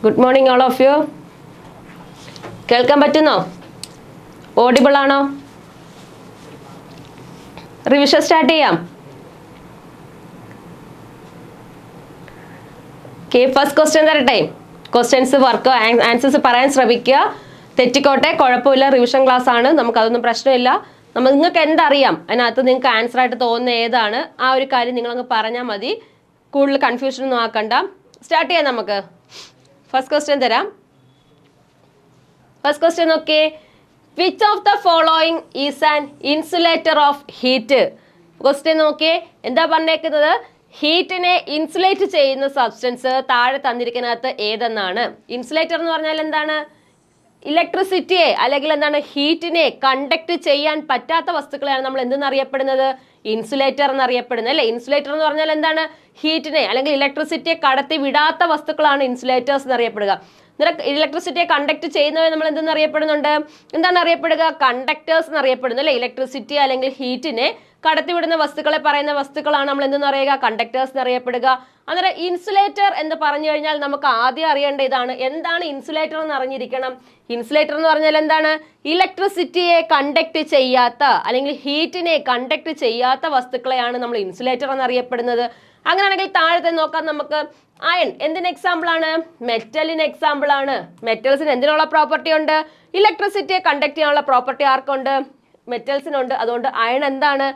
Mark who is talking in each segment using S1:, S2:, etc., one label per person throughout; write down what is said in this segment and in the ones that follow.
S1: Good morning all of U. കേൾക്കാൻ പറ്റുന്നോ? Audible ആണോ? Revision start ചെയ്യാം. ഫസ്റ്റ് ക്വസ്റ്റ്യൻ തരട്ടെ. ക്വസ്റ്റ്യൻസ് വർക്ക് ആൻസേഴ്സ് പറയാൻ ശ്രമിക്കുക. തെറ്റിക്കോട്ടെ, കുഴപ്പമില്ല. റിവിഷൻ ക്ലാസ് ആണ്, നമുക്കതൊന്നും പ്രശ്നമില്ല. നിങ്ങൾക്ക് എന്തറിയാം അതിനകത്ത് നിങ്ങൾക്ക് ആൻസർ ആയിട്ട് തോന്നുന്ന ഏതാണ് ആ ഒരു കാര്യം നിങ്ങളങ്ങ് പറഞ്ഞാൽ മതി. കൂടുതൽ കൺഫ്യൂഷൻ ഒന്നും ആക്കണ്ട. സ്റ്റാർട്ട് ചെയ്യാം നമുക്ക്. ഫസ്റ്റ് ക്വസ്റ്റ്യൻ തരാം. ഫസ്റ്റ് ക്വസ്റ്റ്യൻ നോക്കിയേ. Which of the following is an insulator of heat? Question നോക്കിയേ, എന്താ പറഞ്ഞേക്കുന്നത്? ഹീറ്റിനെ ഇൻസുലേറ്റ് ചെയ്യുന്ന സബ്സ്റ്റൻസ് താഴെ തന്നിരിക്കുന്നതിനകത്ത് ഏതെന്നാണ്. ഇൻസുലേറ്റർ എന്ന് പറഞ്ഞാൽ എന്താണ്? ഇലക്ട്രിസിറ്റിയെ അല്ലെങ്കിൽ എന്താണ് ഹീറ്റിനെ കണ്ടക്ട് ചെയ്യാൻ പറ്റാത്ത വസ്തുക്കളെയാണ് നമ്മൾ എന്തെന്നറിയപ്പെടുന്നത്? ഇൻസുലേറ്റർ എന്നറിയപ്പെടുന്നത് അല്ലെ. ഇൻസുലേറ്റർ എന്ന് പറഞ്ഞാൽ എന്താണ്? ഹീറ്റിനെ അല്ലെങ്കിൽ ഇലക്ട്രിസിറ്റിയെ കടത്തി വിടാത്ത വസ്തുക്കളാണ് ഇൻസുലേറ്റേഴ്സ് എന്നറിയപ്പെടുക. ഇലക്ട്രിസിറ്റിയെ കണ്ടക്ട് ചെയ്യുന്നവരെ നമ്മൾ എന്തെന്നറിയപ്പെടുന്നുണ്ട്? എന്താണ് അറിയപ്പെടുക? കണ്ടക്ടേഴ്സ് എന്നറിയപ്പെടുന്നു അല്ലെ. ഇലക്ട്രിസിറ്റി അല്ലെങ്കിൽ ഹീറ്റിനെ കടത്തിവിടുന്ന വസ്തുക്കളെ പറയുന്ന വസ്തുക്കളാണ് നമ്മൾ എന്തെന്ന് പറയുക? കണ്ടക്ടേഴ്സ് എന്നറിയപ്പെടുക. അന്നേരം ഇൻസുലേറ്റർ എന്ന് പറഞ്ഞു കഴിഞ്ഞാൽ നമുക്ക് ആദ്യം അറിയേണ്ട ഇതാണ്. എന്താണ് ഇൻസുലേറ്റർ എന്ന് അറിഞ്ഞിരിക്കണം. ഇൻസുലേറ്റർ എന്ന് പറഞ്ഞാൽ എന്താണ്? ഇലക്ട്രിസിറ്റിയെ കണ്ടക്ട് ചെയ്യാത്ത അല്ലെങ്കിൽ ഹീറ്റിനെ കണ്ടക്ട് ചെയ്യാത്ത വസ്തുക്കളെയാണ് നമ്മൾ ഇൻസുലേറ്റർ എന്നറിയപ്പെടുന്നത്. അങ്ങനെയാണെങ്കിൽ താഴത്തെ നോക്കാം നമുക്ക്. അയൺ എന്തിന് എക്സാമ്പിൾ ആണ്? മെറ്റലിന് എക്സാമ്പിൾ ആണ്. മെറ്റൽസിന് എന്തിനുള്ള പ്രോപ്പർട്ടി ഉണ്ട്? ഇലക്ട്രിസിറ്റിയെ കണ്ടക്ട് ചെയ്യാനുള്ള പ്രോപ്പർട്ടി ആർക്കുണ്ട്? മെറ്റൽസിനുണ്ട്. അതുകൊണ്ട് അയൺ എന്താണ്?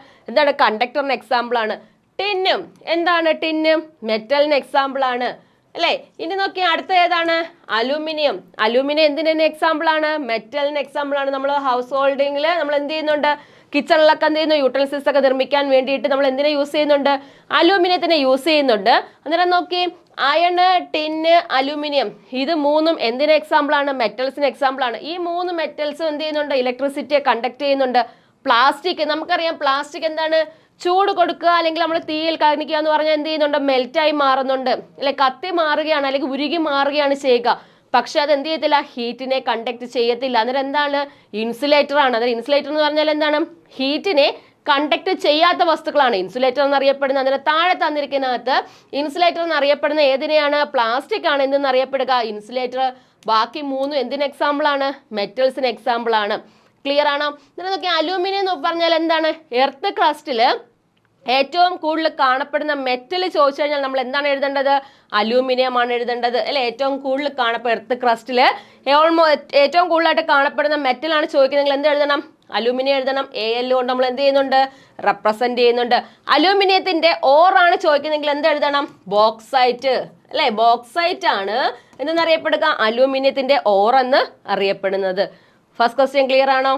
S1: കണ്ടക്ടറിന് എക്സാമ്പിൾ ആണ്. ടിന്നും എന്താണ്? ടിന്നും മെറ്റലിന് എക്സാമ്പിൾ ആണ് അല്ലേ. ഇനി നോക്കിയാൽ അടുത്ത ഏതാണ്? അലൂമിനിയം. അലൂമിനിയം എന്തിന് എക്സാമ്പിൾ ആണ്? മെറ്റലിന് എക്സാമ്പിൾ ആണ്. നമ്മൾ ഹൗസ് ഹോൾഡിങ്ങിൽ നമ്മൾ എന്ത് ചെയ്യുന്നുണ്ട്? കിച്ചണിലൊക്കെ എന്ത് ചെയ്യുന്നു? യൂട്ടിലിറ്റീസ് ഒക്കെ നിർമ്മിക്കാൻ വേണ്ടിയിട്ട് നമ്മൾ എന്തിനെ യൂസ് ചെയ്യുന്നുണ്ട്? അലൂമിനിയത്തിനെ യൂസ് ചെയ്യുന്നുണ്ട്. അന്നേരം നോക്കി, അയണ്, ടിന്ന്, അലൂമിനിയം ഇത് മൂന്നും എന്തിന് എക്സാമ്പിൾ ആണ്? മെറ്റൽസിന് എക്സാമ്പിൾ ആണ്. ഈ മൂന്ന് മെറ്റൽസും എന്ത് ചെയ്യുന്നുണ്ട്? ഇലക്ട്രിസിറ്റിയെ കണ്ടക്ട് ചെയ്യുന്നുണ്ട്. പ്ലാസ്റ്റിക്, നമുക്കറിയാം പ്ലാസ്റ്റിക് എന്താണ്? ചൂട് കൊടുക്കുക അല്ലെങ്കിൽ നമ്മൾ തീയിൽ കാണിക്കുക എന്ന് പറഞ്ഞാൽ എന്ത് ചെയ്യുന്നുണ്ട്? മെൽറ്റായി മാറുന്നുണ്ട് അല്ലെ. കത്തി മാറുകയാണ് അല്ലെങ്കിൽ ഉരുകി മാറുകയാണ് ചെയ്യുക. പക്ഷെ അത് എന്ത് ചെയ്യത്തില്ല? ഹീറ്റിനെ കണ്ടക്ട് ചെയ്യത്തില്ല. അന്നേരം എന്താണ്? ഇൻസുലേറ്റർ ആണ്. അന്നേരം ഇൻസുലേറ്റർ എന്ന് പറഞ്ഞാൽ എന്താണ്? ഹീറ്റിനെ കണ്ടക്ട് ചെയ്യാത്ത വസ്തുക്കളാണ് ഇൻസുലേറ്റർ എന്നറിയപ്പെടുന്നത്. അന്നേരം താഴെ തന്നിരിക്കുന്നതിനകത്ത് ഇൻസുലേറ്റർ എന്നറിയപ്പെടുന്ന ഏതിനെയാണ്? പ്ലാസ്റ്റിക് ആണ് എന്തെന്ന് അറിയപ്പെടുക? ഇൻസുലേറ്റർ. ബാക്കി മൂന്നും എന്തിന് എക്സാമ്പിൾ ആണ്? മെറ്റൽസിന് എക്സാമ്പിൾ ആണ്. ക്ലിയർ ആണോ? എന്നിട്ട് നോക്കി, അലൂമിനിയം എന്ന് പറഞ്ഞാൽ എന്താണ്? എർത്ത് ക്രസ്റ്റില് ഏറ്റവും കൂടുതൽ കാണപ്പെടുന്ന മെറ്റൽ ചോദിച്ചു കഴിഞ്ഞാൽ നമ്മൾ എന്താണ് എഴുതേണ്ടത്? അലൂമിനിയം ആണ് എഴുതേണ്ടത് അല്ലെ. ഏറ്റവും കൂടുതൽ എർത്ത് ക്രസ്റ്റില് ഏറ്റവും കൂടുതലായിട്ട് കാണപ്പെടുന്ന മെറ്റൽ ആണ് ചോദിക്കുന്നതെങ്കിൽ എന്ത് എഴുതണം? അലൂമിനിയം എഴുതണം. AL കൊണ്ട് നമ്മൾ എന്ത് ചെയ്യുന്നുണ്ട്? റെപ്രസെന്റ് ചെയ്യുന്നുണ്ട്. അലൂമിനിയത്തിന്റെ ഓർ ആണ് ചോദിക്കുന്നതെങ്കിൽ എന്ത് എഴുതണം? ബോക്സൈറ്റ് അല്ലെ. ബോക്സൈറ്റ് ആണ് എന്തെന്നറിയപ്പെടുക? അലൂമിനിയത്തിന്റെ ഓർ എന്ന് അറിയപ്പെടുന്നത്. ഫസ്റ്റ് ക്വസ്റ്റ്യൻ ക്ലിയർ ആണോ?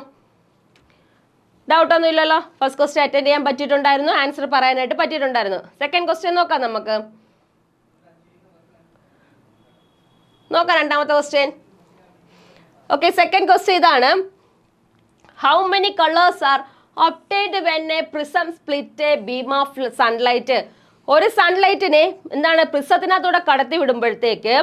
S1: ഡൗട്ട് ഒന്നും ഇല്ലല്ലോ. ഫസ്റ്റ് ക്വസ്റ്റ്യൻ അറ്റൻഡ് ചെയ്യാൻ പറ്റിയിട്ടുണ്ടായിരുന്നു, ആൻസർ പറയാനായിട്ട് പറ്റിയിട്ടുണ്ടായിരുന്നു. സെക്കൻഡ് ക്വസ്റ്റ്യൻ നോക്കാം നമുക്ക്. നോക്കാം രണ്ടാമത്തെ ക്വസ്റ്റ്യൻ. ഓക്കെ, സെക്കൻഡ് ക്വസ്റ്റ്യൻ ഇതാണ്. How many colours R obtained when A prism split A beam of sunlight? ഒരു സൺലൈറ്റിനെ എന്താണ് പ്രിസത്തിനകത്തൂടെ കടത്തി വിടുമ്പോഴത്തേക്ക്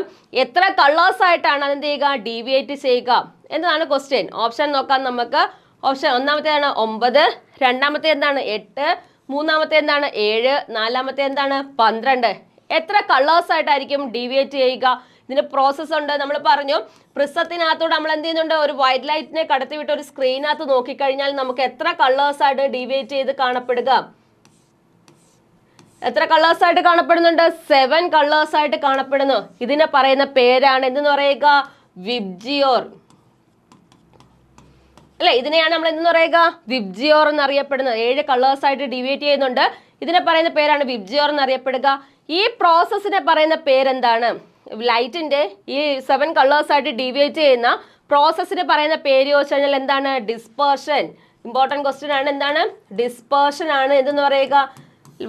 S1: എത്ര കളേഴ്സ് ആയിട്ടാണ് അതെന്ത് ചെയ്യുക? ഡീവിയേറ്റ് ചെയ്യുക എന്നതാണ് ക്വസ്റ്റ്യൻ. ഓപ്ഷൻ നോക്കാം നമുക്ക്. ഓപ്ഷൻ ഒന്നാമത്തെ എന്താണ്? 9, രണ്ടാമത്തെ എന്താണ്? 8, മൂന്നാമത്തെ എന്താണ്? 7, നാലാമത്തെ എന്താണ്? 12. എത്ര കളേഴ്സ് ആയിട്ടായിരിക്കും ഡീവിയേറ്റ് ചെയ്യുക? ഇതിന് പ്രോസസ് ഉണ്ട്. നമ്മൾ പറഞ്ഞു പ്രിസത്തിനകത്തൂടെ നമ്മൾ എന്ത് ചെയ്യുന്നുണ്ട്? ഒരു വൈറ്റ് ലൈറ്റിനെ കടത്തിവിട്ട് ഒരു സ്ക്രീനകത്ത് നോക്കിക്കഴിഞ്ഞാൽ നമുക്ക് എത്ര കളേഴ്സ് ആയിട്ട് ഡീവിയേറ്റ് ചെയ്ത് കാണപ്പെടുക? എത്ര കളേഴ്സ് ആയിട്ട് കാണപ്പെടുന്നുണ്ട്? 7 കളേഴ്സ് ആയിട്ട് കാണപ്പെടുന്നു. ഇതിനെ പറയുന്ന പേരാണ് എന്തെന്ന് പറയുക? വിബ്ജിയോർ അല്ലെ. ഇതിനെയാണ് നമ്മൾ എന്തെന്ന് പറയുക? വിബ്ജിയോർ എന്നറിയപ്പെടുന്നത്. 7 കളേഴ്സ് ആയിട്ട് ഡീവിയേറ്റ് ചെയ്യുന്നുണ്ട്. ഇതിനെ പറയുന്ന പേരാണ് വിബ്ജിയോർ എന്നറിയപ്പെടുക. ഈ പ്രോസസ്സിനെ പറയുന്ന പേരെന്താണ്? ലൈറ്റിന്റെ ഈ 7 കളേഴ്സ് ആയിട്ട് ഡീവിയേറ്റ് ചെയ്യുന്ന പ്രോസസ്സിന് പറയുന്ന പേര് ചോദിച്ചു കഴിഞ്ഞാൽ എന്താണ്? ഡിസ്പേർഷൻ. ഇമ്പോർട്ടൻറ്റ് ക്വസ്റ്റ്യൻ ആണ്. എന്താണ്? ഡിസ്പേർഷൻ ആണ് എന്തെന്ന് പറയുക?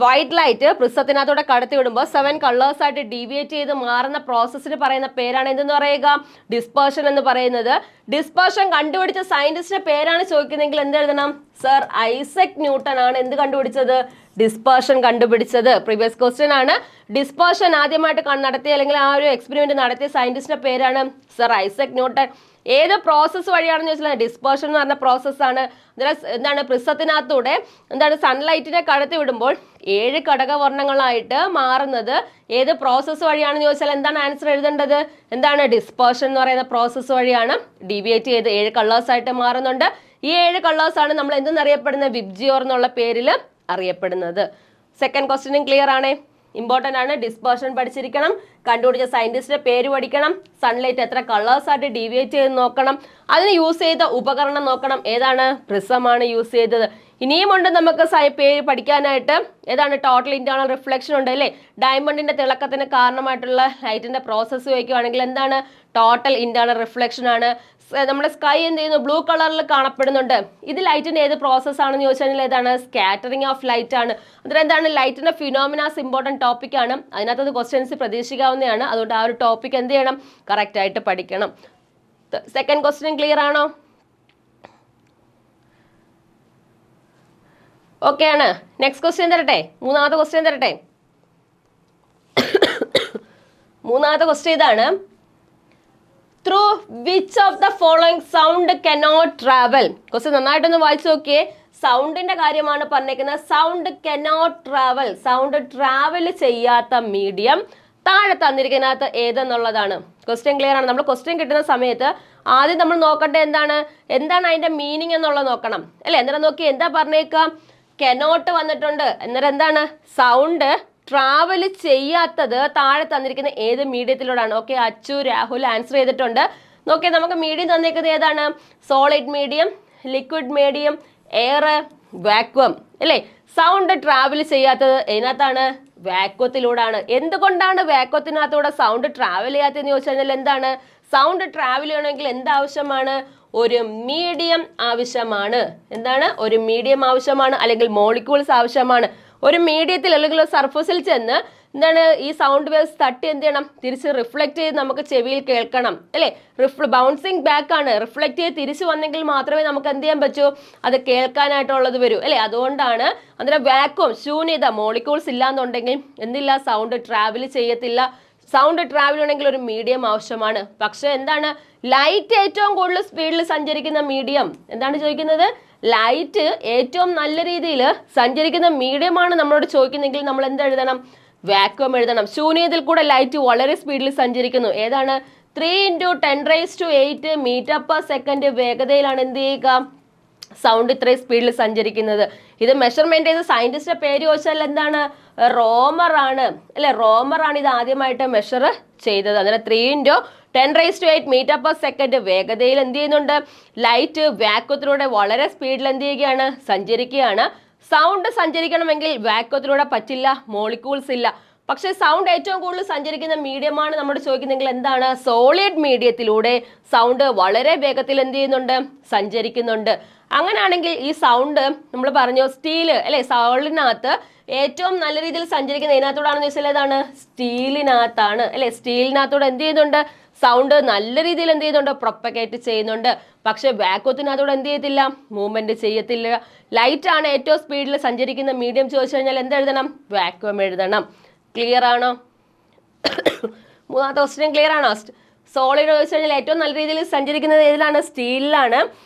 S1: വൈറ്റ് ലൈറ്റ് പ്രിസത്തിനകത്തൂടെ കടത്തി വിടുമ്പോൾ 7 കളേഴ്സ് ആയിട്ട് ഡീവിയേറ്റ് ചെയ്ത് മാറുന്ന പ്രോസസ്സിന് പറയുന്ന പേരാണ് എന്തെന്ന് പറയുക? ഡിസ്പേർഷൻ എന്ന് പറയുന്നത്. ഡിസ്പേർഷൻ കണ്ടുപിടിച്ച സയന്റിസ്റ്റിന്റെ പേരാണ് ചോദിക്കുന്നതെങ്കിൽ എന്ത് എഴുതണം? സർ ഐസക് ന്യൂട്ടൺ ആണ് എന്ത് കണ്ടുപിടിച്ചത്? ഡിസ്പേർഷൻ കണ്ടുപിടിച്ചത്? പ്രീവിയസ് ക്വസ്റ്റ്യൻ ആണ്. ഡിസ്പേർഷൻ ആദ്യമായിട്ട് നടത്തിയ അല്ലെങ്കിൽ ആ ഒരു എക്സ്പെരിമെന്റ് നടത്തിയ സയന്റിസ്റ്റിന്റെ പേരാണ് സർ ഐസക് ന്യൂട്ടൺ. ഏത് പ്രോസസ്സ് വഴിയാണെന്ന് ചോദിച്ചാൽ ഡിസ്പേർഷൻ എന്ന് പറഞ്ഞ പ്രോസസ്സാണ്. എന്താണ്, പ്രിസത്തിനകത്തൂടെ എന്താണ് സൺലൈറ്റിനെ കടത്തി വിടുമ്പോൾ 7 ഘടകവർണ്ണങ്ങളായിട്ട് മാറുന്നത് ഏത് പ്രോസസ്സ് വഴിയാണെന്ന് ചോദിച്ചാൽ എന്താണ് ആൻസർ എഴുതേണ്ടത്? എന്താണ്, ഡിസ്പേർഷൻ എന്ന് പറയുന്ന പ്രോസസ്സ് വഴിയാണ് ഡീവിയേറ്റ് ചെയ്ത് 7 കളേഴ്സ് ആയിട്ട് മാറുന്നുണ്ട്. ഈ 7 കളേഴ്സ് ആണ് നമ്മൾ എന്തെന്നറിയപ്പെടുന്നത്? വിബ്ജിയോർ എന്നുള്ള പേരിൽ അറിയപ്പെടുന്നത്. സെക്കൻഡ് ക്വസ്റ്റ്യനും ക്ലിയർ ആണേ, ഇമ്പോർട്ടൻ്റ് ആണ്. ഡിസ്പേർഷൻ പഠിച്ചിരിക്കണം, കണ്ടുപിടിച്ച സയന്റിസ്റ്റിന്റെ പേര് പഠിക്കണം, സൺലൈറ്റ് എത്ര കളേഴ്സ് ആയിട്ട് ഡീവിയേറ്റ് ചെയ്ത് നോക്കണം, അതിന് യൂസ് ചെയ്ത ഉപകരണം നോക്കണം. ഏതാണ്? പ്രിസമാണ് യൂസ് ചെയ്തത്. ഇനിയും ഉണ്ട് നമുക്ക് പേര് പഠിക്കാനായിട്ട്. ഏതാണ്? ടോട്ടൽ ഇന്റേണൽ റിഫ്ലക്ഷൻ ഉണ്ട് അല്ലേ? ഡയമണ്ടിന്റെ തിളക്കത്തിന് കാരണമായിട്ടുള്ള ലൈറ്റിന്റെ പ്രോസസ്സ് വയ്ക്കുകയാണെങ്കിൽ എന്താണ്? ടോട്ടൽ ഇന്റേണൽ റിഫ്ലക്ഷൻ ആണ്. നമ്മുടെ സ്കൈ എന്ത് ചെയ്യുന്നു? ബ്ലൂ കളറിൽ കാണപ്പെടുന്നുണ്ട്. ഇത് ലൈറ്റിന്റെ ഏത് പ്രോസസ് ആണെന്ന് ചോദിച്ചാൽ ഏതാണ്? സ്കാറ്ററിംഗ് ഓഫ് ലൈറ്റ് ആണ്. അതിൽ എന്താണ്? ലൈറ്റിന്റെ ഫിനോമിനാസ് ഇമ്പോർട്ടന്റ് ടോപ്പിക് ആണ്. അതിനകത്ത് ക്വസ്റ്റ്യൻസ് പ്രതീക്ഷിക്കാവുന്നതാണ്. അതുകൊണ്ട് ആ ഒരു ടോപ്പിക് എന്ത് ചെയ്യണം? കറക്റ്റ് ആയിട്ട് പഠിക്കണം. സെക്കൻഡ് ക്വസ്റ്റ്യൻ ക്ലിയർ ആണോ? ഓക്കെ ആണ്. നെക്സ്റ്റ് ക്വസ്റ്റ്യൻ തരട്ടെ? മൂന്നാമത്തെ ക്വസ്റ്റ്യൻ തരട്ടെ? മൂന്നാമത്തെ ക്വസ്റ്റ്യൻ ഇതാണ്. Through which of the following sound cannot travel? Question നന്നായിട്ടൊന്ന് വായിച്ചു നോക്കിയേ. സൗണ്ടിന്റെ കാര്യമാണ് പറഞ്ഞേക്കുന്നത്. Sound cannot travel, sound travel ചെയ്യാത്ത മീഡിയം താഴെ തന്നിരിക്കുന്നതിനകത്ത് ഏതെന്നുള്ളതാണ്. ക്വസ്റ്റ്യൻ ക്ലിയർ ആണ്. നമ്മൾ ക്വസ്റ്റ്യൻ കിട്ടുന്ന സമയത്ത് ആദ്യം നമ്മൾ നോക്കട്ടെ എന്താണ് അതിന്റെ മീനിങ് എന്നുള്ളത് നോക്കണം അല്ലെ? അന്നേരം നോക്കി എന്താ പറഞ്ഞേക്കാം? കനോട്ട് വന്നിട്ടുണ്ട്. അന്നേരം എന്താണ്? സൗണ്ട് ട്രാവൽ ചെയ്യാത്തത് താഴെ തന്നിരിക്കുന്ന ഏത് മീഡിയത്തിലൂടെയാണ്? ഓക്കെ, അച്ചു രാഹുൽ ആൻസർ ചെയ്തിട്ടുണ്ട്. നോക്കിയാൽ നമുക്ക് മീഡിയം തന്നിരിക്കുന്നത് ഏതാണ്? Solid medium, liquid medium, air, vacuum അല്ലേ? സൗണ്ട് ട്രാവൽ ചെയ്യാത്തത് ഇതിനകത്താണ്? വാക്വത്തിലൂടെയാണ്. എന്തുകൊണ്ടാണ് വാക്വത്തിനകത്തൂടെ സൗണ്ട് ട്രാവൽ ചെയ്യാത്തതെന്ന് ചോദിച്ചു കഴിഞ്ഞാൽ എന്താണ്? സൗണ്ട് ട്രാവൽ ചെയ്യണമെങ്കിൽ എന്താവശ്യമാണ്? ഒരു മീഡിയം ആവശ്യമാണ്. എന്താണ്? ഒരു മീഡിയം ആവശ്യമാണ്, അല്ലെങ്കിൽ മോളിക്യൂൾസ് ആവശ്യമാണ്. ഒരു മീഡിയത്തിൽ അല്ലെങ്കിൽ സർഫസിൽ ചെന്ന് എന്താണ് ഈ സൗണ്ട് വേവ്സ് തട്ടി എന്ത് ചെയ്യണം? തിരിച്ച് റിഫ്ലക്ട് ചെയ്ത് നമുക്ക് ചെവിയിൽ കേൾക്കണം അല്ലേ? ബൗൺസിങ് ബാക്ക് ആണ്. റിഫ്ലക്ട് ചെയ്ത് തിരിച്ചു വന്നെങ്കിൽ മാത്രമേ നമുക്ക് എന്ത് ചെയ്യാൻ പറ്റൂ? അത് കേൾക്കാനായിട്ടുള്ളത് വരൂ അല്ലേ? അതുകൊണ്ടാണ് അതിന്റെ വാക്വം, ശൂന്യത, മോളിക്യൂൾസ് ഇല്ലാന്നുണ്ടെങ്കിൽ എന്തില്ല? സൗണ്ട് ട്രാവൽ ചെയ്യത്തില്ല. സൗണ്ട് ട്രാവൽ ചെയ്യണമെങ്കിൽ ഒരു മീഡിയം ആവശ്യമാണ്. പക്ഷെ എന്താണ്? ലൈറ്റ് ഏറ്റവും കൂടുതൽ സ്പീഡിൽ സഞ്ചരിക്കുന്ന മീഡിയം എന്താണ് ചോദിക്കുന്നത്? ലൈറ്റ് ഏറ്റവും നല്ല രീതിയിൽ സഞ്ചരിക്കുന്ന മീഡിയമാണ് നമ്മളോട് ചോദിക്കുന്നെങ്കിൽ നമ്മൾ എന്ത് എഴുതണം? വാക്വം എഴുതണം. ശൂന്യതയിൽ കൂടെ ലൈറ്റ് വളരെ സ്പീഡിൽ സഞ്ചരിക്കുന്നു. ഏതാണ്? 3 × 10⁸ മീറ്റർ/സെക്കൻഡ് വേഗതയിലാണ് എന്ത് ചെയ്യുക? സൗണ്ട് ഇത്രയും സ്പീഡിൽ സഞ്ചരിക്കുന്നത്. ഇത് മെഷർമെന്റ് ചെയ്ത് സയന്റിസ്റ്റിന്റെ പേര് ചോദിച്ചാൽ എന്താണ്? റോമർ ആണ് അല്ലെ? റോമർ ആണ് ഇത് ആദ്യമായിട്ട് മെഷർ ചെയ്തത്. അങ്ങനെ 3 × 10⁸ മീറ്റർ/സെക്കൻഡ് വേഗതയിൽ എന്ത് ചെയ്യുന്നുണ്ട്? ലൈറ്റ് വാക്വത്തിലൂടെ വളരെ സ്പീഡിൽ എന്ത് ചെയ്യുകയാണ്? സഞ്ചരിക്കുകയാണ്. സൗണ്ട് സഞ്ചരിക്കണമെങ്കിൽ വാക്വത്തിലൂടെ പറ്റില്ല, മോളിക്യൂൾസ് ഇല്ല. പക്ഷെ സൗണ്ട് ഏറ്റവും കൂടുതൽ സഞ്ചരിക്കുന്ന മീഡിയമാണ് നമ്മൾ ചോദിക്കുന്നെങ്കിൽ എന്താണ്? സോളിഡ് മീഡിയത്തിലൂടെ സൗണ്ട് വളരെ വേഗത്തിൽ എന്ത് ചെയ്യുന്നുണ്ട്? സഞ്ചരിക്കുന്നുണ്ട്. അങ്ങനെയാണെങ്കിൽ ഈ സൗണ്ട് നമ്മൾ പറഞ്ഞു സ്റ്റീല് അല്ലെ? സോളിഡിനകത്ത് ഏറ്റവും നല്ല രീതിയിൽ സഞ്ചരിക്കുന്ന ഇതിനകത്തൂടാണെന്ന് ചോദിച്ചാൽ ഏതാണ്? സ്റ്റീലിനകത്താണ് അല്ലെ? സ്റ്റീലിനകത്തൂടെ എന്ത് ചെയ്യുന്നുണ്ട്? സൗണ്ട് നല്ല രീതിയിൽ എന്ത് ചെയ്യുന്നുണ്ട്? പ്രൊപ്പഗേറ്റ് ചെയ്യുന്നുണ്ട്. പക്ഷെ വാക്വത്തിനകത്തൂടെ എന്ത് ചെയ്യത്തില്ല? മൂവ്മെന്റ് ചെയ്യത്തില്ല. ലൈറ്റ് ആണ് ഏറ്റവും സ്പീഡിൽ സഞ്ചരിക്കുന്ന മീഡിയം ചോദിച്ചു കഴിഞ്ഞാൽ എന്തെഴുതണം? വാക്വം എഴുതണം. ക്ലിയർ ആണോ? മൂന്നാമത്തെ ക്വസ്റ്റ്യൻ ക്ലിയർ ആണോ? സോളിഡ് ചോദിച്ചു കഴിഞ്ഞാൽ ഏറ്റവും നല്ല രീതിയിൽ സഞ്ചരിക്കുന്നത് ഏതിലാണ്? സ്റ്റീലിലാണ്.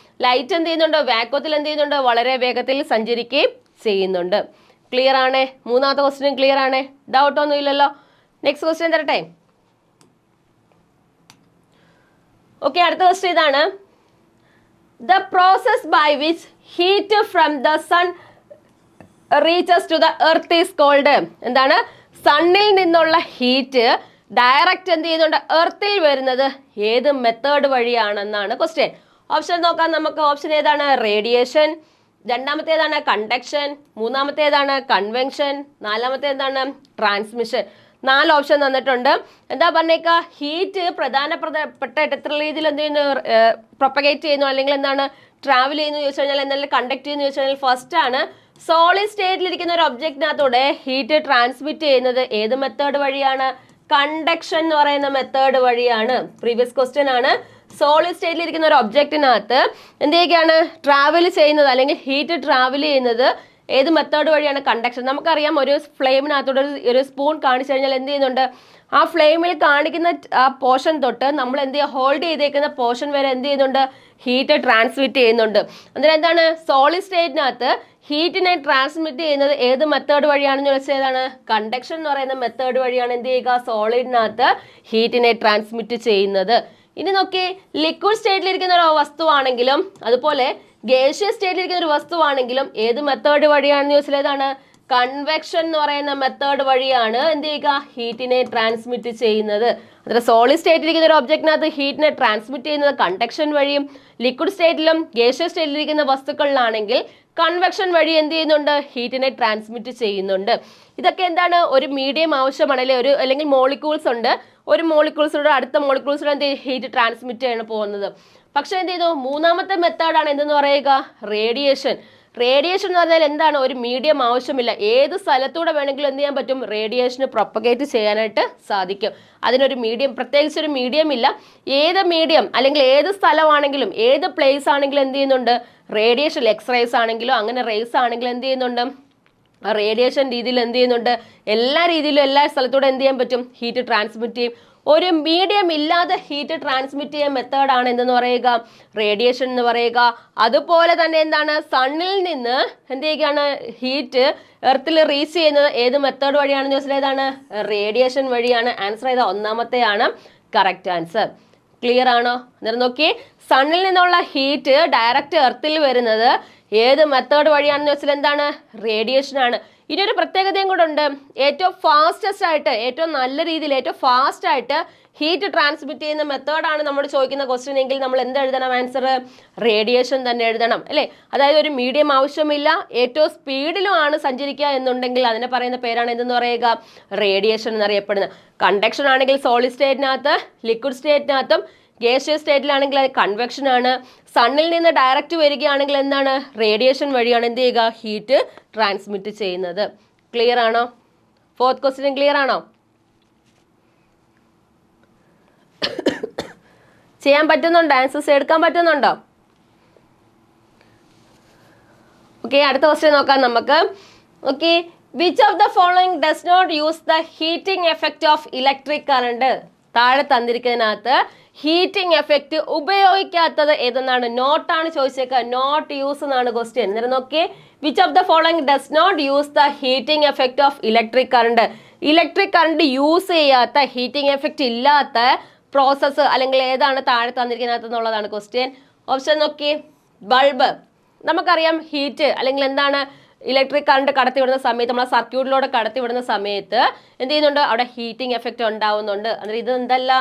S1: ലൈറ്റ് എന്ത് ചെയ്യുന്നുണ്ട്? വാക്വത്തിൽ എന്ത് ചെയ്യുന്നുണ്ട്? വളരെ വേഗത്തിൽ സഞ്ചരിക്കുകയും ചെയ്യുന്നുണ്ട്. ക്ലിയർ ആണേ? മൂന്നാമത്തെ ക്വസ്റ്റ്യൻ ക്ലിയർ ആണേ? ഡൗട്ട് ഒന്നും ഇല്ലല്ലോ? നെക്സ്റ്റ് ക്വസ്റ്റ്യൻ തരട്ടെ? ഓക്കെ, അടുത്ത ക്വസ്റ്റ്യൻ ഇതാണ്. The process by which heat from the sun reaches to the earth is called. എന്താണ്? സണ്ണിൽ നിന്നുള്ള ഹീറ്റ് ഡയറക്റ്റ് എന്ത് ചെയ്യുന്നുണ്ട്? എർത്തിൽ വരുന്നത് ഏത് മെത്തേഡ് വഴിയാണെന്നാണ് ക്വസ്റ്റ്യൻ. ഓപ്ഷൻ നോക്കാം നമുക്ക്. ഓപ്ഷൻ ഏതാണ്? റേഡിയേഷൻ. രണ്ടാമത്തേതാണ് കണ്ടക്ഷൻ. മൂന്നാമത്തേതാണ് കൺവെൻഷൻ. നാലാമത്തേതാണ് ട്രാൻസ്മിഷൻ. 4 ഓപ്ഷൻ തന്നിട്ടുണ്ട്. എന്താ പറഞ്ഞേക്ക? ഹീറ്റ് പ്രധാനപ്പെട്ട എത്ര രീതിയിൽ എന്ത് ചെയ്യുന്നു? പ്രൊപ്പഗേറ്റ് ചെയ്യുന്നു അല്ലെങ്കിൽ എന്താണ് ട്രാവൽ ചെയ്യുന്നു ചോദിച്ചു കഴിഞ്ഞാൽ എന്തായാലും കണ്ടക്ട് ചെയ്യുന്നു ചോദിച്ചു കഴിഞ്ഞാൽ ഫസ്റ്റ് ആണ്. സോളിഡ് സ്റ്റേറ്റിലിരിക്കുന്ന ഒരു ഒബ്ജക്റ്റിനകത്തൂടെ ഹീറ്റ് ട്രാൻസ്മിറ്റ് ചെയ്യുന്നത് ഏത് മെത്തേഡ് വഴിയാണ്? കണ്ടക്ഷൻ എന്ന് പറയുന്ന മെത്തേഡ് വഴിയാണ്. പ്രീവിയസ് ക്വസ്റ്റ്യൻ ആണ്. സോളിഡ് സ്റ്റേറ്റിലിരിക്കുന്ന ഒരു ഒബ്ജക്റ്റിനകത്ത് എന്തൊക്കെയാണ് ട്രാവൽ ചെയ്യുന്നത് അല്ലെങ്കിൽ ഹീറ്റ് ട്രാവൽ ചെയ്യുന്നത് ഏത് മെത്തേഡ് വഴിയാണ്? കണ്ടക്ഷൻ. നമുക്കറിയാം ഒരു ഫ്ലെയിമിനകത്തോടെ ഒരു സ്പൂൺ കാണിച്ചു കഴിഞ്ഞാൽ എന്ത് ചെയ്യുന്നുണ്ട്, ആ ഫ്ലെയിമിൽ കാണിക്കുന്ന ആ പോർഷൻ തൊട്ട് നമ്മൾ എന്ത് ചെയ്യുക, ഹോൾഡ് ചെയ്തേക്കുന്ന പോർഷൻ വരെ എന്ത് ചെയ്യുന്നുണ്ട്, ഹീറ്റ് ട്രാൻസ്മിറ്റ് ചെയ്യുന്നുണ്ട്. അന്നേരം എന്താണ്, സോളിഡ് സ്റ്റേറ്റിനകത്ത് ഹീറ്റിനെ ട്രാൻസ്മിറ്റ് ചെയ്യുന്നത് ഏത് മെത്തേഡ് വഴിയാണെന്ന് ചോദിച്ചാൽ ഏതാണ്? കണ്ടക്ഷൻ എന്ന് പറയുന്ന മെത്തേഡ് വഴിയാണ് എന്ത് ചെയ്യുക, സോളിഡിനകത്ത് ഹീറ്റിനെ ട്രാൻസ്മിറ്റ് ചെയ്യുന്നത്. ഇനി നോക്കി, ലിക്വിഡ് സ്റ്റേറ്റിലിരിക്കുന്ന ഒരു വസ്തുവാണെങ്കിലും അതുപോലെ ഗേഷ്യസ് സ്റ്റേറ്റിലിരിക്കുന്ന ഒരു വസ്തുവാണെങ്കിലും ഏത് മെത്തേഡ് വഴിയാണെന്ന് ചോദിച്ചാൽ ഏതാണ്? കൺവെക്ഷൻ എന്ന് പറയുന്ന മെത്തേഡ് വഴിയാണ് എന്ത് ചെയ്യുക, ഹീറ്റിനെ ട്രാൻസ്മിറ്റ് ചെയ്യുന്നത്. അതായത് സോളിഡ് സ്റ്റേറ്റിലിരിക്കുന്ന ഒരു ഒബ്ജക്റ്റിനകത്ത് ഹീറ്റിനെ ട്രാൻസ്മിറ്റ് ചെയ്യുന്നത് കണ്ടക്ഷൻ വഴിയും, ലിക്വിഡ് സ്റ്റേറ്റിലും ഗേഷ്യസ് സ്റ്റേറ്റിലിരിക്കുന്ന വസ്തുക്കളിലാണെങ്കിൽ കൺവെക്ഷൻ വഴി എന്ത് ചെയ്യുന്നുണ്ട്, ഹീറ്റിനെ ട്രാൻസ്മിറ്റ് ചെയ്യുന്നുണ്ട്. ഇതൊക്കെ എന്താണ്, ഒരു മീഡിയം ആവശ്യമാണ് അല്ലെ, അല്ലെങ്കിൽ മോളിക്യൂൾസ് ഉണ്ട്, ഒരു മോളിക്യൂൾസിലൂടെ അടുത്ത മോളിക്യൂൾസിലൂടെ എന്ത് ഹീറ്റ് ട്രാൻസ്മിറ്റ് ചെയ്യാണ് പോകുന്നത്. പക്ഷെ എന്ത് ചെയ്തു, മൂന്നാമത്തെ മെത്തേഡാണ് എന്തെന്ന് പറയുക, റേഡിയേഷൻ. റേഡിയേഷൻ എന്ന് പറഞ്ഞാൽ എന്താണ്, ഒരു മീഡിയം ആവശ്യമില്ല, ഏത് സ്ഥലത്തൂടെ വേണമെങ്കിലും എന്ത് ചെയ്യാൻ പറ്റും, റേഡിയേഷന് പ്രൊപ്പഗേറ്റ് ചെയ്യാനായിട്ട് സാധിക്കും. അതിനൊരു മീഡിയം, പ്രത്യേകിച്ച് ഒരു മീഡിയം ഇല്ല, ഏത് മീഡിയം അല്ലെങ്കിൽ ഏത് സ്ഥലമാണെങ്കിലും ഏത് പ്ലേസ് ആണെങ്കിലും എന്ത് ചെയ്യുന്നുണ്ട്, റേഡിയേഷൻ. എക്സ്റേസ് ആണെങ്കിലും അങ്ങനെ റേസ് ആണെങ്കിലും എന്ത് ചെയ്യുന്നുണ്ട്, റേഡിയേഷൻ രീതിയിൽ എന്ത് ചെയ്യുന്നുണ്ട്, എല്ലാ രീതിയിലും എല്ലാ സ്ഥലത്തൂടെ എന്ത് ചെയ്യാൻ പറ്റും, ഹീറ്റ് ട്രാൻസ്മിറ്റ് ചെയ്യും. ഒരു മീഡിയം ഇല്ലാതെ ഹീറ്റ് ട്രാൻസ്മിറ്റ് ചെയ്യാൻ മെത്തേഡാണ് എന്തെന്ന് പറയുക, റേഡിയേഷൻ എന്ന് പറയുക. അതുപോലെ തന്നെ എന്താണ്, സണ്ണിൽ നിന്ന് എന്ത് ചെയ്യുകയാണ്, ഹീറ്റ് എർത്തിൽ റീച്ച് ചെയ്യുന്നത് ഏത് മെത്തേഡ് വഴിയാണെന്ന് ചോദിച്ചാൽ ഏതാണ്, റേഡിയേഷൻ വഴിയാണ്. ആൻസർ ചെയ്ത ഒന്നാമത്തെയാണ് കറക്റ്റ് ആൻസർ. ക്ലിയർ ആണോ? അന്നേരം നോക്കി, സണ്ണിൽ നിന്നുള്ള ഹീറ്റ് ഡയറക്റ്റ് എർത്തിൽ വരുന്നത് ഏത് മെത്തേഡ് വഴിയാണെന്ന് വെച്ചാൽ എന്താണ്, റേഡിയേഷൻ ആണ്. ഇനി ഒരു പ്രത്യേകതയും കൂടെ ഉണ്ട്, ഏറ്റവും ഫാസ്റ്റസ്റ്റ് ആയിട്ട്, ഏറ്റവും നല്ല രീതിയിൽ, ഏറ്റവും ഫാസ്റ്റ് ആയിട്ട് ഹീറ്റ് ട്രാൻസ്മിറ്റ് ചെയ്യുന്ന മെത്തേഡാണ് നമ്മൾ ചോദിക്കുന്ന ക്വസ്റ്റ്യൻ എങ്കിൽ നമ്മൾ എന്ത് എഴുതണം, ആൻസർ റേഡിയേഷൻ തന്നെ എഴുതണം അല്ലേ. അതായത് ഒരു മീഡിയം ആവശ്യമില്ല, ഏറ്റവും സ്പീഡിലും ആണ് സഞ്ചരിക്കുക എന്നുണ്ടെങ്കിൽ അതിനെ പറയുന്ന പേരാണ് എന്തെന്ന് പറയുക, റേഡിയേഷൻ എന്നറിയപ്പെടുന്നത്. കണ്ടക്ഷൻ ആണെങ്കിൽ സോളിഡ് സ്റ്റേറ്റിനകത്ത്, ലിക്വിഡ് സ്റ്റേറ്റിനകത്തും ഗേഷ്യസ് സ്റ്റേറ്റിലാണെങ്കിൽ അത് കൺവെക്ഷൻ ആണ്. സണ്ണിൽ നിന്ന് ഡയറക്റ്റ് വരികയാണെങ്കിൽ എന്താണ്, റേഡിയേഷൻ വഴിയാണ് എന്ത് ചെയ്യുക, ഹീറ്റ് ട്രാൻസ്മിറ്റ് ചെയ്യുന്നത്. ക്ലിയർ ആണോ? ഫോർത്ത് ക്വസ്റ്റ്യൻ ക്ലിയർ ആണോ? ചെയ്യാൻ പറ്റുന്നുണ്ടോ? ആൻസേഴ്സ് എടുക്കാൻ പറ്റുന്നുണ്ടോ? ഓക്കെ, അടുത്ത ക്വസ്റ്റ്യൻ നോക്കാം നമുക്ക്. Okay, which of the following does not use the heating effect of electric current? താഴെ തന്നിരിക്കുന്നതിനകത്ത് ഹീറ്റിംഗ് എഫക്റ്റ് ഉപയോഗിക്കാത്തത് ഏതെന്നാണ്? നോട്ടാണ് ചോദിച്ചേക്കുക, നോട്ട് യൂസ് എന്നാണ് ക്വസ്റ്റ്യൻ. അന്നേരം നോക്കിയേ, which of the following does not use the heating effect of electric current? Electric current use ചെയ്യാത്ത, heating effect ഇല്ലാത്ത process അല്ലെങ്കിൽ ഏതാണ് താഴെ തന്നിരിക്കുന്നതിനകത്ത് എന്നുള്ളതാണ് ക്വസ്റ്റ്യൻ. ഓപ്ഷൻ നോക്കിയേ, ബൾബ്. നമുക്കറിയാം ഹീറ്റ് അല്ലെങ്കിൽ എന്താണ്, ഇലക്ട്രിക് കറണ്ട് കടത്തിവിടുന്ന സമയത്ത്, നമ്മളെ സർക്യൂട്ടിലൂടെ കടത്തിവിടുന്ന സമയത്ത് എന്ത് ചെയ്യുന്നുണ്ട്, അവിടെ ഹീറ്റിംഗ് എഫക്റ്റ് ഉണ്ടാവുന്നുണ്ട്. അന്നേരം ഇത് എന്തല്ല,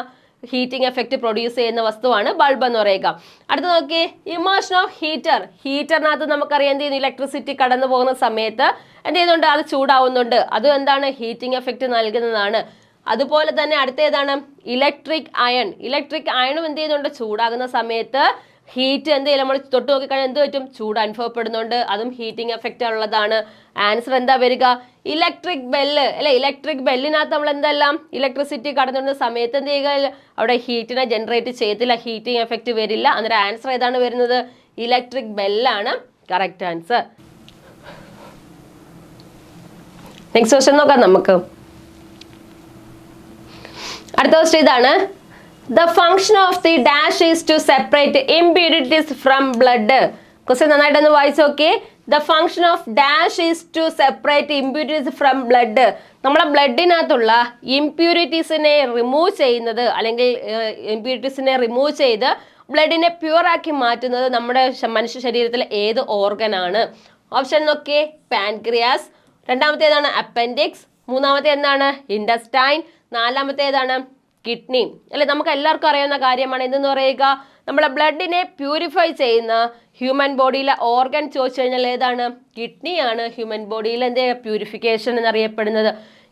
S1: ഹീറ്റിംഗ് എഫക്റ്റ് പ്രൊഡ്യൂസ് ചെയ്യുന്ന വസ്തുവാണ് ബൾബ് എന്ന് പറയുക. അടുത്ത് നോക്കിയേ, ഇമോഷൻ ഓഫ് ഹീറ്റർ. ഹീറ്ററിനകത്ത് നമുക്കറിയാം എന്ത് ചെയ്യുന്നു, ഇലക്ട്രിസിറ്റി കടന്നു പോകുന്ന സമയത്ത് എന്ത് ചെയ്യുന്നുണ്ട്, അത് ചൂടാവുന്നുണ്ട്. അതും എന്താണ്, ഹീറ്റിംഗ് എഫക്റ്റ് നൽകുന്നതാണ്. അതുപോലെ തന്നെ അടുത്ത ഏതാണ്, ഇലക്ട്രിക് അയൺ. ഇലക്ട്രിക് അയണും എന്ത് ചെയ്യുന്നുണ്ട്, ചൂടാകുന്ന സമയത്ത് ഹീറ്റ് എന്ത് ചെയ്യും, നമ്മൾ തൊട്ട് നോക്കിക്കഴിഞ്ഞാൽ എന്ത് പറ്റും, ചൂട് അനുഭവപ്പെടുന്നുണ്ട്. അതും ഹീറ്റിംഗ് എഫക്റ്റ് ഉള്ളതാണ്. ആൻസർ എന്താ വരിക, ഇലക്ട്രിക് ബെല്ല് അല്ലെ. ഇലക്ട്രിക് ബെല്ലിനകത്ത് നമ്മൾ എന്തെല്ലാം, ഇലക്ട്രിസിറ്റി കടന്നുവരുന്ന സമയത്ത് എന്ത് ചെയ്യുക, അവിടെ ഹീറ്റിനെ ജനറേറ്റ് ചെയ്യത്തില്ല, ഹീറ്റിംഗ് എഫക്റ്റ് വരില്ല. അന്നേരം ആൻസർ ഏതാണ് വരുന്നത്, ഇലക്ട്രിക് ബെല്ലാണ് കറക്റ്റ് ആൻസർ. നെക്സ്റ്റ് ക്വസ്റ്റ്യൻ നോക്കാം നമുക്ക്. അടുത്ത ക്വസ്റ്റ്യൻ ഇതാണ്, the function of the dash is to separate impurities from blood. Question നന്നായിട്ടൊന്ന് വായിച്ചു നോക്കിയേ. the function of dash is to separate impurities from blood. നമ്മളെ ബ്ലഡിനകത്തുള്ള ഇംപ്യൂരിറ്റീസിനെ റിമൂവ് ചെയ്യുന്നത് അല്ലെങ്കിൽ ഇംപ്യൂരിറ്റീസിനെ റിമൂവ് ചെയ്ത് ബ്ലഡിനെ പ്യൂർ ആക്കി മാറ്റുന്നത് നമ്മുടെ മനുഷ്യ ശരീരത്തിലെ ഏത് ഓർഗൻ ആണ്? ഓപ്ഷൻ നോക്കിയേ, പാൻക്രിയാസ്. രണ്ടാമത്തേതാണ് അപ്പൻഡിക്സ്. മൂന്നാമത്തെ എന്താണ്, ഇൻഡസ്റ്റൈൻ. നാലാമത്തേതാണ് കിഡ്നി അല്ലെ. നമുക്ക് എല്ലാവർക്കും അറിയാവുന്ന കാര്യമാണ്. എന്തെന്ന് പറയുക, നമ്മളെ ബ്ലഡിനെ പ്യൂരിഫൈ ചെയ്യുന്ന ഹ്യൂമൻ ബോഡിയിലെ ഓർഗൻ ചോദിച്ചു കഴിഞ്ഞാൽ ഏതാണ്, കിഡ്നിയാണ് ഹ്യൂമൻ ബോഡിയിലെ എന്ത് പ്യൂരിഫിക്കേഷൻ എന്നറിയപ്പെടുന്നത്.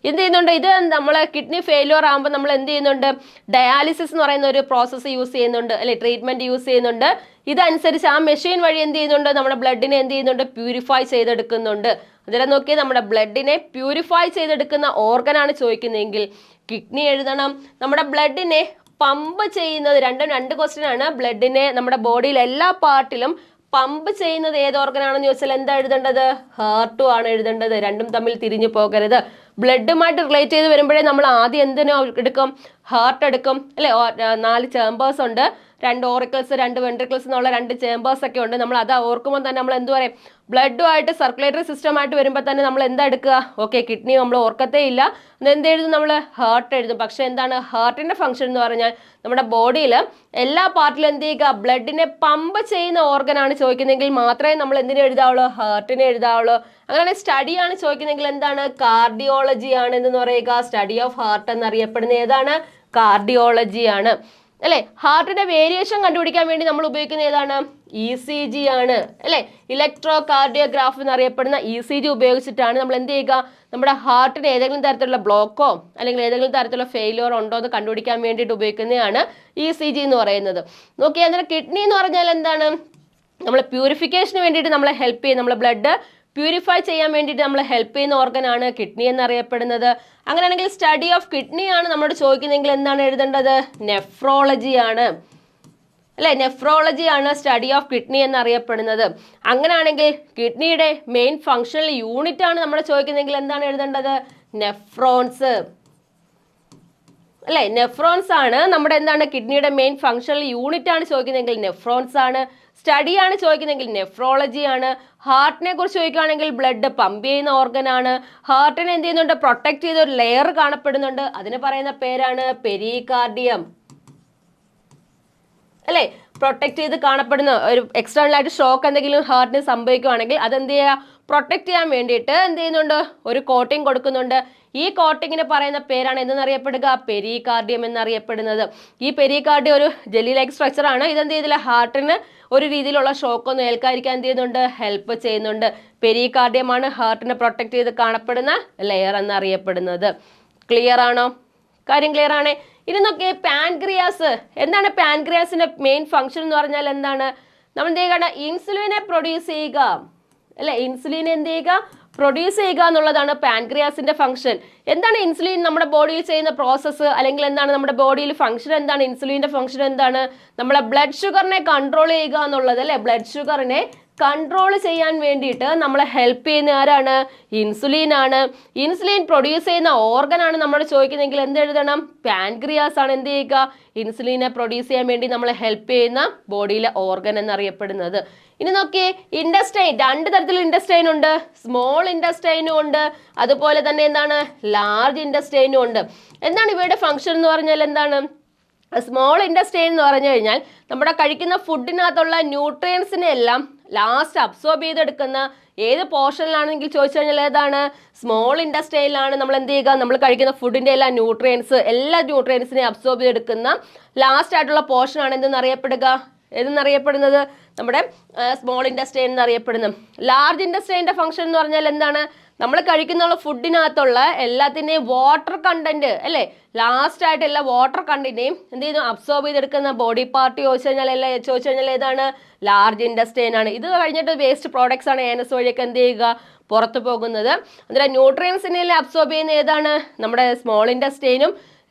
S1: എന്ത് ചെയ്യുന്നുണ്ട്, ഇത് നമ്മളെ കിഡ്നി ഫെയിലിയർ ആകുമ്പോൾ നമ്മൾ എന്ത് ചെയ്യുന്നുണ്ട്, ഡയാലിസിസ് എന്ന് പറയുന്ന ഒരു പ്രോസസ്സ് യൂസ് ചെയ്യുന്നുണ്ട് അല്ലെ, ട്രീറ്റ്മെന്റ് യൂസ് ചെയ്യുന്നുണ്ട്. ഇതനുസരിച്ച് ആ മെഷീൻ വഴി എന്ത് ചെയ്യുന്നുണ്ട്, നമ്മുടെ ബ്ലഡിനെ എന്ത് ചെയ്യുന്നുണ്ട്, പ്യൂരിഫൈ ചെയ്തെടുക്കുന്നുണ്ട്. അതിനെ നോക്കി നമ്മുടെ ബ്ലഡിനെ പ്യൂരിഫൈ ചെയ്തെടുക്കുന്ന ഓർഗനാണ് ചോദിക്കുന്നതെങ്കിൽ കിഡ്നി എഴുതണം. നമ്മുടെ ബ്ലഡിനെ പമ്പ് ചെയ്യുന്നത്, രണ്ട് ക്വസ്റ്റ്യൻ ആണ്. ബ്ലഡിനെ നമ്മുടെ ബോഡിയിൽ എല്ലാ പാർട്ടിലും പമ്പ് ചെയ്യുന്നത് ഏത് ഓർഗനാണെന്ന് ചോദിച്ചാൽ എന്താ എഴുതേണ്ടത്? ഹാർട്ടും ആണ് എഴുതേണ്ടത്. രണ്ടും തമ്മിൽ തിരിഞ്ഞു പോകരുത്. ബ്ലഡുമായിട്ട് റിലേറ്റ് ചെയ്ത് വരുമ്പോഴേ നമ്മൾ ആദ്യം എന്തിനു എടുക്കും? ഹാർട്ട് എടുക്കും അല്ലെ. 4 ചേമ്പേഴ്സ് ഉണ്ട്, 2 ഓറിക്കിൾസ് 2 വെൻട്രിക്കിൾസ് എന്നുള്ള 2 ചേമ്പേഴ്സ് ഒക്കെ ഉണ്ട്. നമ്മൾ അത് ഓർക്കുമ്പോൾ തന്നെ നമ്മൾ എന്ത് പറയും? ബ്ലഡുമായിട്ട് സർക്കുലേറ്ററി സിസ്റ്റമായിട്ട് വരുമ്പോൾ തന്നെ നമ്മൾ എന്താ എടുക്കുക? ഓക്കെ, കിഡ്നി നമ്മൾ ഓർക്കത്തേ ഇല്ല. എന്ത് എഴുതും? നമ്മൾ ഹാർട്ട് എഴുതും. പക്ഷെ എന്താണ് ഹാർട്ടിന്റെ ഫംഗ്ഷൻ എന്ന് പറഞ്ഞാൽ നമ്മുടെ ബോഡിയിൽ എല്ലാ പാർട്ടിലും എന്ത് ചെയ്യുക? ബ്ലഡിനെ പമ്പ് ചെയ്യുന്ന ഓർഗൻ ആണ് ചോദിക്കുന്നതെങ്കിൽ മാത്രമേ നമ്മൾ എന്തിനെ എഴുതാവുള്ളൂ? ഹാർട്ടിനെ എഴുതാവുള്ളൂ. അങ്ങനെ സ്റ്റഡി ആണ് ചോദിക്കുന്നതെങ്കിൽ എന്താണ്? കാർഡിയോളജി ആണ് എന്ന് പറയുക. സ്റ്റഡി ഓഫ് ഹാർട്ട് എന്നറിയപ്പെടുന്ന ഏതാണ്? കാർഡിയോളജി ആണ് അല്ലെ. ഹാർട്ടിന്റെ വേരിയേഷൻ കണ്ടുപിടിക്കാൻ വേണ്ടി നമ്മൾ ഉപയോഗിക്കുന്ന ഏതാണ്? ECG ആണ് അല്ലെ. ഇലക്ട്രോ കാർഡിയോഗ്രാഫ് എന്നറിയപ്പെടുന്ന ECG ഉപയോഗിച്ചിട്ടാണ് നമ്മൾ എന്ത് ചെയ്യുക? നമ്മുടെ ഹാർട്ടിന് ഏതെങ്കിലും തരത്തിലുള്ള ബ്ലോക്കോ അല്ലെങ്കിൽ ഏതെങ്കിലും തരത്തിലുള്ള ഫെയിലിയർ ഉണ്ടോ എന്ന് കണ്ടുപിടിക്കാൻ വേണ്ടിയിട്ട് ഉപയോഗിക്കുന്നതാണ് ECG എന്ന് പറയുന്നത്. നോക്കിയാൽ അന്നേരം കിഡ്നി എന്ന് പറഞ്ഞാൽ എന്താണ്? നമ്മൾ പ്യൂരിഫിക്കേഷന് വേണ്ടിയിട്ട് നമ്മളെ ഹെൽപ്പ് ചെയ്യും. നമ്മളെ ബ്ലഡ് പ്യൂരിഫൈ ചെയ്യാൻ വേണ്ടിയിട്ട് നമ്മളെ ഹെൽപ്പ് ചെയ്യുന്ന ഓർഗൻ ആണ് കിഡ്നി എന്നറിയപ്പെടുന്നത്. അങ്ങനെയാണെങ്കിൽ സ്റ്റഡി ഓഫ് കിഡ്നി ആണ് നമ്മളോട് ചോദിക്കുന്നതെങ്കിൽ എന്താണ് എഴുതേണ്ടത്? നെഫ്രോളജി ആണ് അല്ലെ. നെഫ്രോളജി ആണ് സ്റ്റഡി ഓഫ് കിഡ്നി എന്നറിയപ്പെടുന്നത്. അങ്ങനെയാണെങ്കിൽ കിഡ്നിയുടെ മെയിൻ ഫങ്ഷണൽ യൂണിറ്റ് ആണ് നമ്മൾ ചോദിക്കുന്നതെങ്കിൽ എന്താണ് എഴുതേണ്ടത്? നെഫ്രോൺസ് അല്ലെ. നെഫ്രോൺസ് ആണ് നമ്മുടെ എന്താണ്? കിഡ്നിയുടെ മെയിൻ ഫങ്ഷണൽ യൂണിറ്റ് ആണ് ചോദിക്കുന്നതെങ്കിൽ നെഫ്രോൺസ് ആണ്. സ്റ്റഡി ആണ് ചോദിക്കുന്നതെങ്കിൽ നെഫ്രോളജി ആണ്. ഹാർട്ടിനെ കുറിച്ച് ചോദിക്കുകയാണെങ്കിൽ ബ്ലഡ് പമ്പ് ചെയ്യുന്ന ഓർഗൻ ആണ്. ഹാർട്ടിനെ എന്ത് ചെയ്യുന്നുണ്ട്? പ്രൊട്ടക്ട് ചെയ്ത ഒരു ലെയർ കാണപ്പെടുന്നുണ്ട്. അതിന് പറയുന്ന പേരാണ് പെരികാർഡിയം അല്ലെ. പ്രൊട്ടക്ട് ചെയ്ത് കാണപ്പെടുന്ന ഒരു എക്സ്റ്റേണൽ ആയിട്ട് ഷോക്ക് എന്തെങ്കിലും ഹാർട്ടിന് സംഭവിക്കുകയാണെങ്കിൽ അതെന്ത് ചെയ്യുക? പ്രൊട്ടക്ട് ചെയ്യാൻ വേണ്ടിയിട്ട് എന്ത് ചെയ്യുന്നുണ്ട്? ഒരു കോട്ടിങ് കൊടുക്കുന്നുണ്ട്. ഈ കോട്ടിങ്ങിന് പറയുന്ന പേരാണ് എന്തെന്നറിയപ്പെടുക? പെരികാർഡിയം എന്നറിയപ്പെടുന്നത്. ഈ പെരികാർഡിയം ഒരു ജെല്ലി ലൈക്ക് സ്ട്രക്ചർ ആണ്. ഇതെന്ത് ചെയ്തില്ല? ഹാർട്ടിന് ഒരു രീതിയിലുള്ള ഷോക്ക് ഒന്നും ഏൽക്കാതിരിക്കാൻ എന്ത് ചെയ്യുന്നുണ്ട്? ഹെൽപ്പ് ചെയ്യുന്നുണ്ട്. പെരികാർഡിയം ആണ് ഹാർട്ടിനെ പ്രൊട്ടക്ട് ചെയ്ത് കാണപ്പെടുന്ന ലെയർ എന്നറിയപ്പെടുന്നത്. ക്ലിയർ ആണോ? കാര്യം ക്ലിയർ ആണ്. ഇനി നോക്കിയേ, പാൻക്രിയാസ് എന്താണ്? പാൻക്രിയാസിന്റെ മെയിൻ ഫംഗ്ഷൻ എന്ന് പറഞ്ഞാൽ എന്താണ്? നമ്മൾ എന്ത് ചെയ്യുക? ഇൻസുലിനെ പ്രൊഡ്യൂസ് ചെയ്യുക അല്ലെ. ഇൻസുലിൻ എന്ത് ചെയ്യുക? പ്രൊഡ്യൂസ് ചെയ്യുക എന്നുള്ളതാണ് പാൻക്രിയാസിന്റെ ഫംഗ്ഷൻ. എന്താണ് ഇൻസുലിൻ നമ്മുടെ ബോഡിയിൽ ചെയ്യുന്ന പ്രോസസ്സ്? അല്ലെങ്കിൽ എന്താണ് നമ്മുടെ ബോഡിയിൽ ഫംഗ്ഷൻ? എന്താണ് ഇൻസുലിന്റെ ഫംഗ്ഷൻ? എന്താണ്? നമ്മളെ ബ്ലഡ് ഷുഗറിനെ കൺട്രോൾ ചെയ്യുക എന്നുള്ളത് അല്ലെ. ബ്ലഡ് ഷുഗറിനെ കൺട്രോൾ ചെയ്യാൻ വേണ്ടിയിട്ട് നമ്മളെ ഹെൽപ്പ് ചെയ്യുന്ന ആരാണ്? ഇൻസുലിൻ ആണ്. ഇൻസുലിൻ പ്രൊഡ്യൂസ് ചെയ്യുന്ന ഓർഗൻ ആണ് നമ്മൾ ചോദിക്കുന്നതെങ്കിൽ എന്ത് എഴുതണം? പാൻക്രിയാസ് ആണ് എന്ത് ചെയ്യുക? ഇൻസുലിനെ പ്രൊഡ്യൂസ് ചെയ്യാൻ വേണ്ടി നമ്മളെ ഹെൽപ്പ് ചെയ്യുന്ന ബോഡിയിലെ ഓർഗൻ എന്നറിയപ്പെടുന്നത്. ഇനി നോക്കിയേ, ഇൻഡസ്റ്റൈൻ 2 തരത്തിലുള്ള ഇൻഡസ്റ്റൈൻ ഉണ്ട്. സ്മോൾ ഇൻഡസ്റ്റൈനും ഉണ്ട്, അതുപോലെ തന്നെ എന്താണ്? ലാർജ് ഇൻഡസ്റ്റൈനും ഉണ്ട്. എന്താണ് ഇവയുടെ ഫംഗ്ഷൻ എന്ന് പറഞ്ഞാൽ എന്താണ്? സ്മോൾ ഇൻഡസ്റ്റൈൻ എന്ന് പറഞ്ഞു കഴിഞ്ഞാൽ നമ്മുടെ കഴിക്കുന്ന ഫുഡിനകത്തുള്ള ന്യൂട്രിയൻസിനെ എല്ലാം ലാസ്റ്റ് അബ്സോർബ് ചെയ്തെടുക്കുന്ന ഏത് പോർഷനിലാണെങ്കിൽ ചോദിച്ചു കഴിഞ്ഞാൽ ഏതാണ്? സ്മോൾ ഇൻഡസ്റ്റൈനിലാണ് നമ്മൾ എന്ത് ചെയ്യുക? നമ്മൾ കഴിക്കുന്ന ഫുഡിന്റെ എല്ലാ ന്യൂട്രിയൻസിനെ അബ്സോർബ് ചെയ്തെടുക്കുന്ന ലാസ്റ്റ് ആയിട്ടുള്ള പോർഷൻ ആണ് ഏതെന്നറിയപ്പെടുന്നത്? നമ്മുടെ സ്മോൾ ഇൻഡസ്റ്റൈൻ എന്നറിയപ്പെടുന്നു. ലാർജ് ഇൻഡസ്റ്റൈൻ്റെ ഫംഗ്ഷൻ എന്ന് പറഞ്ഞാൽ എന്താണ്? നമ്മൾ കഴിക്കുന്ന ഫുഡിനകത്തുള്ള എല്ലാത്തിൻ്റെയും വാട്ടർ കണ്ടന്റ് അല്ലേ, ലാസ്റ്റ് ആയിട്ട് എല്ലാ വാട്ടർ കണ്ടന്റിനെയും എന്ത് ചെയ്യുന്നു? അബ്സോർബ് ചെയ്തെടുക്കുന്ന ബോഡി പാർട്ട് ചോദിച്ചു കഴിഞ്ഞാൽ ഏതാണ്? ലാർജ് ഇൻഡസ്റ്റൈൻ ആണ്. ഇത് കഴിഞ്ഞിട്ട് വേസ്റ്റ് പ്രോഡക്ട്സ് ആണ് ഏനസ് വഴിയൊക്കെ എന്ത് ചെയ്യുക? പുറത്തു പോകുന്നത്. അന്നേരം ന്യൂട്രിയൻസിനെ അബ്സോർബ് ചെയ്യുന്ന ഏതാണ്? നമ്മുടെ സ്മോൾ ഇൻഡസ്റ്റൈനും.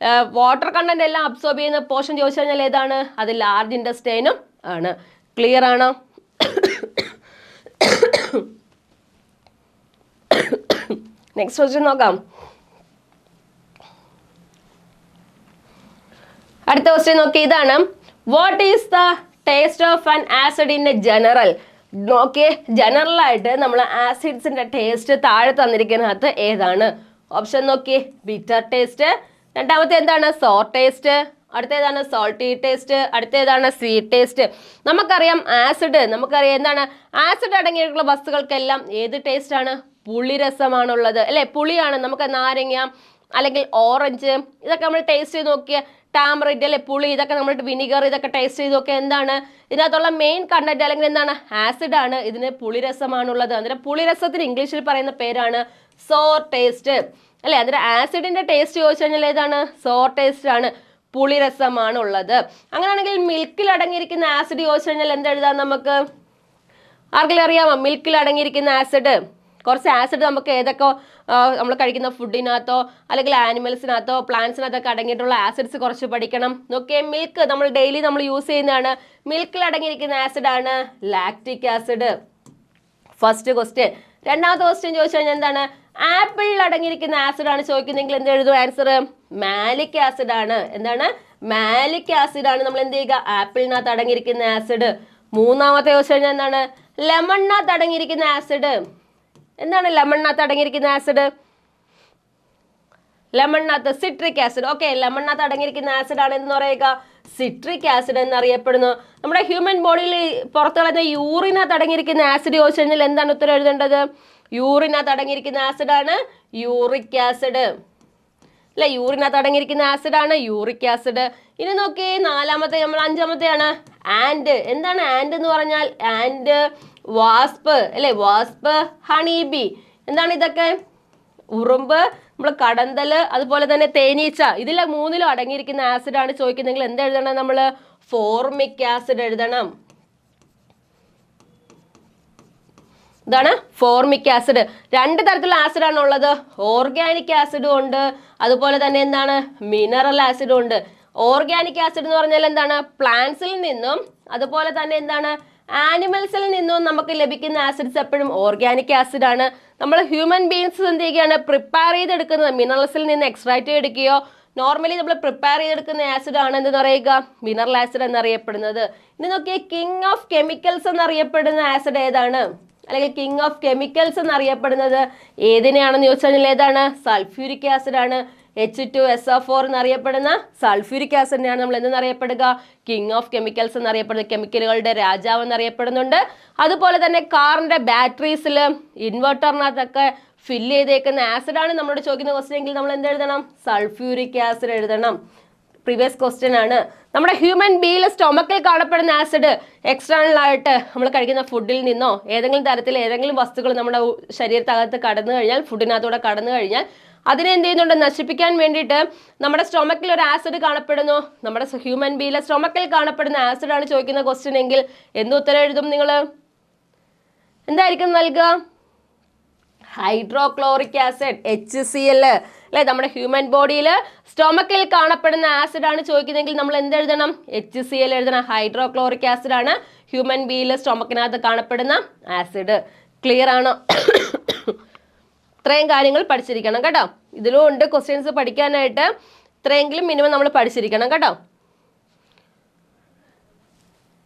S1: വാട്ടർ കണ്ടന്റ് എല്ലാം അബ്സോർബ് ചെയ്യുന്ന പോർഷൻ ചോദിച്ചു കഴിഞ്ഞാൽ ഏതാണ്? അത് ലാർജ് ഇൻഡസ്റ്റൈനും ആണ്. ക്ലിയർ ആണോ? നെക്സ്റ്റ് ക്വസ്റ്റ്യൻ നോക്കാം. അടുത്ത ക്വസ്റ്റ്യൻ നോക്കി, ഇതാണ് what is the taste of an acid in A general? നോക്കിയേ, ജനറൽ ആയിട്ട് നമ്മൾ ആസിഡ്സിന്റെ ടേസ്റ്റ് താഴെ തന്നിരിക്കുന്നതിനകത്ത് ഏതാണ്? ഓപ്ഷൻ നോക്കിയേ, ബിറ്റർ ടേസ്റ്റ്. രണ്ടാമത്തെ എന്താണ്? Sour taste. അടുത്തേതാണ്? Salty taste. അടുത്തേതാണ്? Sweet taste. നമുക്കറിയാം എന്താണ്? ആസിഡ് അടങ്ങിയിട്ടുള്ള വസ്തുക്കൾക്കെല്ലാം ഏത് ടേസ്റ്റ് ആണ്? പുളിരസമാണുള്ളത് അല്ലെ. പുളിയാണ്. നമുക്ക് നാരങ്ങ അല്ലെങ്കിൽ ഓറഞ്ച് ഇതൊക്കെ നമ്മൾ ടേസ്റ്റ് ചെയ്ത് നോക്കിയ ടാമറിൻഡ് അല്ലെ, പുളി, ഇതൊക്കെ നമ്മൾ വിനിഗർ ഇതൊക്കെ ടേസ്റ്റ് ചെയ്ത് നോക്കിയാൽ എന്താണ്? ഇതിനകത്തുള്ള മെയിൻ കണ്ടന്റ് അല്ലെങ്കിൽ എന്താണ്? ആസിഡ് ആണ്. ഇതിന് പുളിരസമാണുള്ളത്. അന്നേരം പുളിരസത്തിന് ഇംഗ്ലീഷിൽ പറയുന്ന പേരാണ് സോർ ടേസ്റ്റ് അല്ലെ. അന്നേരം ആസിഡിന്റെ ടേസ്റ്റ് ചോദിച്ചു കഴിഞ്ഞാൽ ഏതാണ്? സോർ ടേസ്റ്റ് ആണ്, പുളിരസമാണ് ഉള്ളത്. അങ്ങനെയാണെങ്കിൽ മിൽക്കിൽ അടങ്ങിയിരിക്കുന്ന ആസിഡ് ചോദിച്ചു കഴിഞ്ഞാൽ എന്തെഴുതാം നമുക്ക്? ആർക്കെങ്കിലും അറിയാമോ മിൽക്കിൽ അടങ്ങിയിരിക്കുന്ന ആസിഡ്? കുറച്ച് ആസിഡ് നമുക്ക് ഏതൊക്കെ നമ്മൾ കഴിക്കുന്ന ഫുഡിനകത്തോ അല്ലെങ്കിൽ ആനിമൽസിനകത്തോ പ്ലാന്റ്സിനകത്തൊക്കെ അടങ്ങിയിട്ടുള്ള ആസിഡ്സ് കുറച്ച് പഠിക്കണം. നോക്കിയേ, മിൽക്ക് നമ്മൾ ഡെയിലി നമ്മൾ യൂസ് ചെയ്യുന്നതാണ്. മിൽക്കിൽ അടങ്ങിയിരിക്കുന്ന ആസിഡാണ് ലാക്റ്റിക് ആസിഡ്. First question. രണ്ടാമത്തെ ക്വസ്റ്റ്യൻ ചോദിച്ചു കഴിഞ്ഞാൽ എന്താണ്? ആപ്പിളിൽ അടങ്ങിയിരിക്കുന്ന ആസിഡ് ആണ് ചോദിക്കുന്നെങ്കിൽ എന്ത് എഴുതും? ആൻസർ മാലിക് ആസിഡ് ആണ്. എന്താണ്? മാലിക് ആസിഡ് ആണ് നമ്മൾ എന്ത് ചെയ്യുക? ആപ്പിളിനകത്ത് അടങ്ങിയിരിക്കുന്ന ആസിഡ്. മൂന്നാമത്തെ ചോദിച്ചു കഴിഞ്ഞാൽ എന്താണ്? ലെമണിനകത്ത് അടങ്ങിയിരിക്കുന്ന ആസിഡ്. എന്താണ് ലെമണിനകത്ത് അടങ്ങിയിരിക്കുന്ന ആസിഡ്? ലെമണിനകത്ത് സിട്രിക് ആസിഡ്. ഓക്കെ, ലെമണിനകത്ത് അടങ്ങിയിരിക്കുന്ന ആസിഡ് ആണ് എന്ന് പറയുക സിട്രിക് ആസിഡ് എന്നറിയപ്പെടുന്നു. നമ്മുടെ ഹ്യൂമൻ ബോഡിയിൽ പുറത്തു കളയുന്ന യൂറിനകത്ത് അടങ്ങിയിരിക്കുന്ന ആസിഡ് ചോദിച്ചു കഴിഞ്ഞാൽ എന്താണ് ഉത്തരം എഴുതേണ്ടത്? യൂറിനകത്ത് അടങ്ങിയിരിക്കുന്ന ആസിഡ് ആണ് യൂറിക് ആസിഡ്. അല്ലെ, യൂറിനകത്ത് അടങ്ങിയിരിക്കുന്ന ആസിഡ് ആണ് യൂറിക് ആസിഡ്. ഇനി നോക്കി നാലാമത്തെ, നമ്മൾ അഞ്ചാമത്തെയാണ് ആൻഡ്. എന്താണ് ആൻഡ് എന്ന് പറഞ്ഞാൽ? ആൻഡ്, വാസ്പ് അല്ലെ, വാസ്പ്, ഹണി ബി. എന്താണ് ഇതൊക്കെ? ഉറുമ്പ്, നമ്മൾ കടന്തല്, അതുപോലെ തന്നെ തേനീച്ച. ഇതിലെ മൂന്നിലും അടങ്ങിയിരിക്കുന്ന ആസിഡ് ആണ് ചോദിക്കുന്നെങ്കിൽ എന്ത് എഴുതണം? നമ്മൾ ഫോർമിക് ആസിഡ് എഴുതണം. ഇതാണ് ഫോർമിക് ആസിഡ്. രണ്ട് തരത്തിലുള്ള ആസിഡ് ആണ് ഉള്ളത്. ഓർഗാനിക് ആസിഡും ഉണ്ട്, അതുപോലെ തന്നെ എന്താണ് മിനറൽ ആസിഡും ഉണ്ട്. ഓർഗാനിക് ആസിഡ് എന്ന് പറഞ്ഞാൽ എന്താണ്? പ്ലാന്റ്സിൽ നിന്നും അതുപോലെ തന്നെ എന്താണ് ആനിമൽസിൽ നിന്നും നമുക്ക് ലഭിക്കുന്ന ആസിഡ്സ് എപ്പോഴും ഓർഗാനിക് ആസിഡ് ആണ്. നമ്മൾ ഹ്യൂമൻ ബീങ്സ് എന്ത് ചെയ്യുകയാണ്? പ്രിപ്പയർ ചെയ്തെടുക്കുന്നത് മിനറൽസിൽ നിന്ന് എക്സ്ട്രാക്ട് ചെയ്തെടുക്കുകയോ നോർമലി നമ്മൾ പ്രിപ്പയർ ചെയ്തെടുക്കുന്ന ആസിഡ് ആണ് എന്ന് പറയുക മിനറൽ ആസിഡ് എന്നറിയപ്പെടുന്നത്. ഇനി നോക്കിയേ, കിങ് ഓഫ് കെമിക്കൽസ് എന്നറിയപ്പെടുന്ന ആസിഡ് ഏതാണ്? അല്ലെങ്കിൽ കിങ് ഓഫ് കെമിക്കൽസ് എന്നറിയപ്പെടുന്നത് ഏതിനെയാണെന്ന് ചോദിച്ചാൽ ഏതാണ്? സൾഫ്യൂരിക് ആസിഡ് ആണ്. H2SO4 എന്നറിയപ്പെടുന്ന സൾഫ്യൂരിക് ആസിഡിനെയാണ് നമ്മൾ എന്തെന്നറിയപ്പെടുക? കിങ് ഓഫ് കെമിക്കൽസ് എന്നറിയപ്പെടുന്നത്. കെമിക്കലുകളുടെ രാജാവ് എന്നറിയപ്പെടുന്നുണ്ട്. അതുപോലെ തന്നെ കാറിന്റെ ബാറ്ററീസിൽ ഇൻവെർട്ടറിനകത്തൊക്കെ ഫില്ല് ചെയ്തേക്കുന്ന ആസിഡാണ് നമ്മളോട് ചോദിക്കുന്ന ക്വസ്റ്റ്യൻ എങ്കിൽ നമ്മൾ എന്ത് എഴുതണം? സൾഫ്യൂരിക് ആസിഡ് എഴുതണം. പ്രീവിയസ് ക്വസ്റ്റ്യൻ ആണ്. നമ്മുടെ ഹ്യൂമൻ ബീയിൽ സ്റ്റൊമക്കിൽ കാണപ്പെടുന്ന ആസിഡ് എക്സ്റ്റേണൽ ആയിട്ട് നമ്മൾ കഴിക്കുന്ന ഫുഡിൽ നിന്നോ ഏതെങ്കിലും തരത്തിൽ ഏതെങ്കിലും വസ്തുക്കൾ നമ്മുടെ ശരീരത്തിനകത്ത് കടന്നു കഴിഞ്ഞാൽ, ഫുഡിനകത്തൂടെ കടന്നു കഴിഞ്ഞാൽ അതിനെ എന്ത് ചെയ്യുന്നുണ്ട്? നശിപ്പിക്കാൻ വേണ്ടിയിട്ട് നമ്മുടെ സ്റ്റൊമക്കിൽ ഒരു ആസിഡ് കാണപ്പെടുന്നു. നമ്മുടെ ഹ്യൂമൻ ബീയിലെ സ്റ്റൊമക്കിൽ കാണപ്പെടുന്ന ആസിഡ് ആണ് ചോദിക്കുന്ന ക്വസ്റ്റ്യൻ എങ്കിൽ എന്ത് ഉത്തരം എഴുതും നിങ്ങൾ? എന്തായിരിക്കും നൽകുക? ഹൈഡ്രോക്ലോറിക് ആസിഡ്, HCl അല്ലെ. നമ്മുടെ ഹ്യൂമൻ ബോഡിയിൽ സ്റ്റൊമക്കിൽ കാണപ്പെടുന്ന ആസിഡ് ആണ് ചോദിക്കുന്നതെങ്കിൽ നമ്മൾ എന്ത് എഴുതണം? HCl എഴുതണം. ഹൈഡ്രോക്ലോറിക് ആസിഡ് ആണ് ഹ്യൂമൻ ബീയിൽ സ്റ്റൊമക്കിനകത്ത് കാണപ്പെടുന്ന ആസിഡ്. ക്ലിയർ ആണോ? ഇത്രയും കാര്യങ്ങൾ പഠിച്ചിരിക്കണം കേട്ടോ. ഇതിലും ഉണ്ട് ക്വസ്റ്റ്യൻസ് പഠിക്കാനായിട്ട്. ഇത്രയെങ്കിലും മിനിമം നമ്മൾ പഠിച്ചിരിക്കണം കേട്ടോ.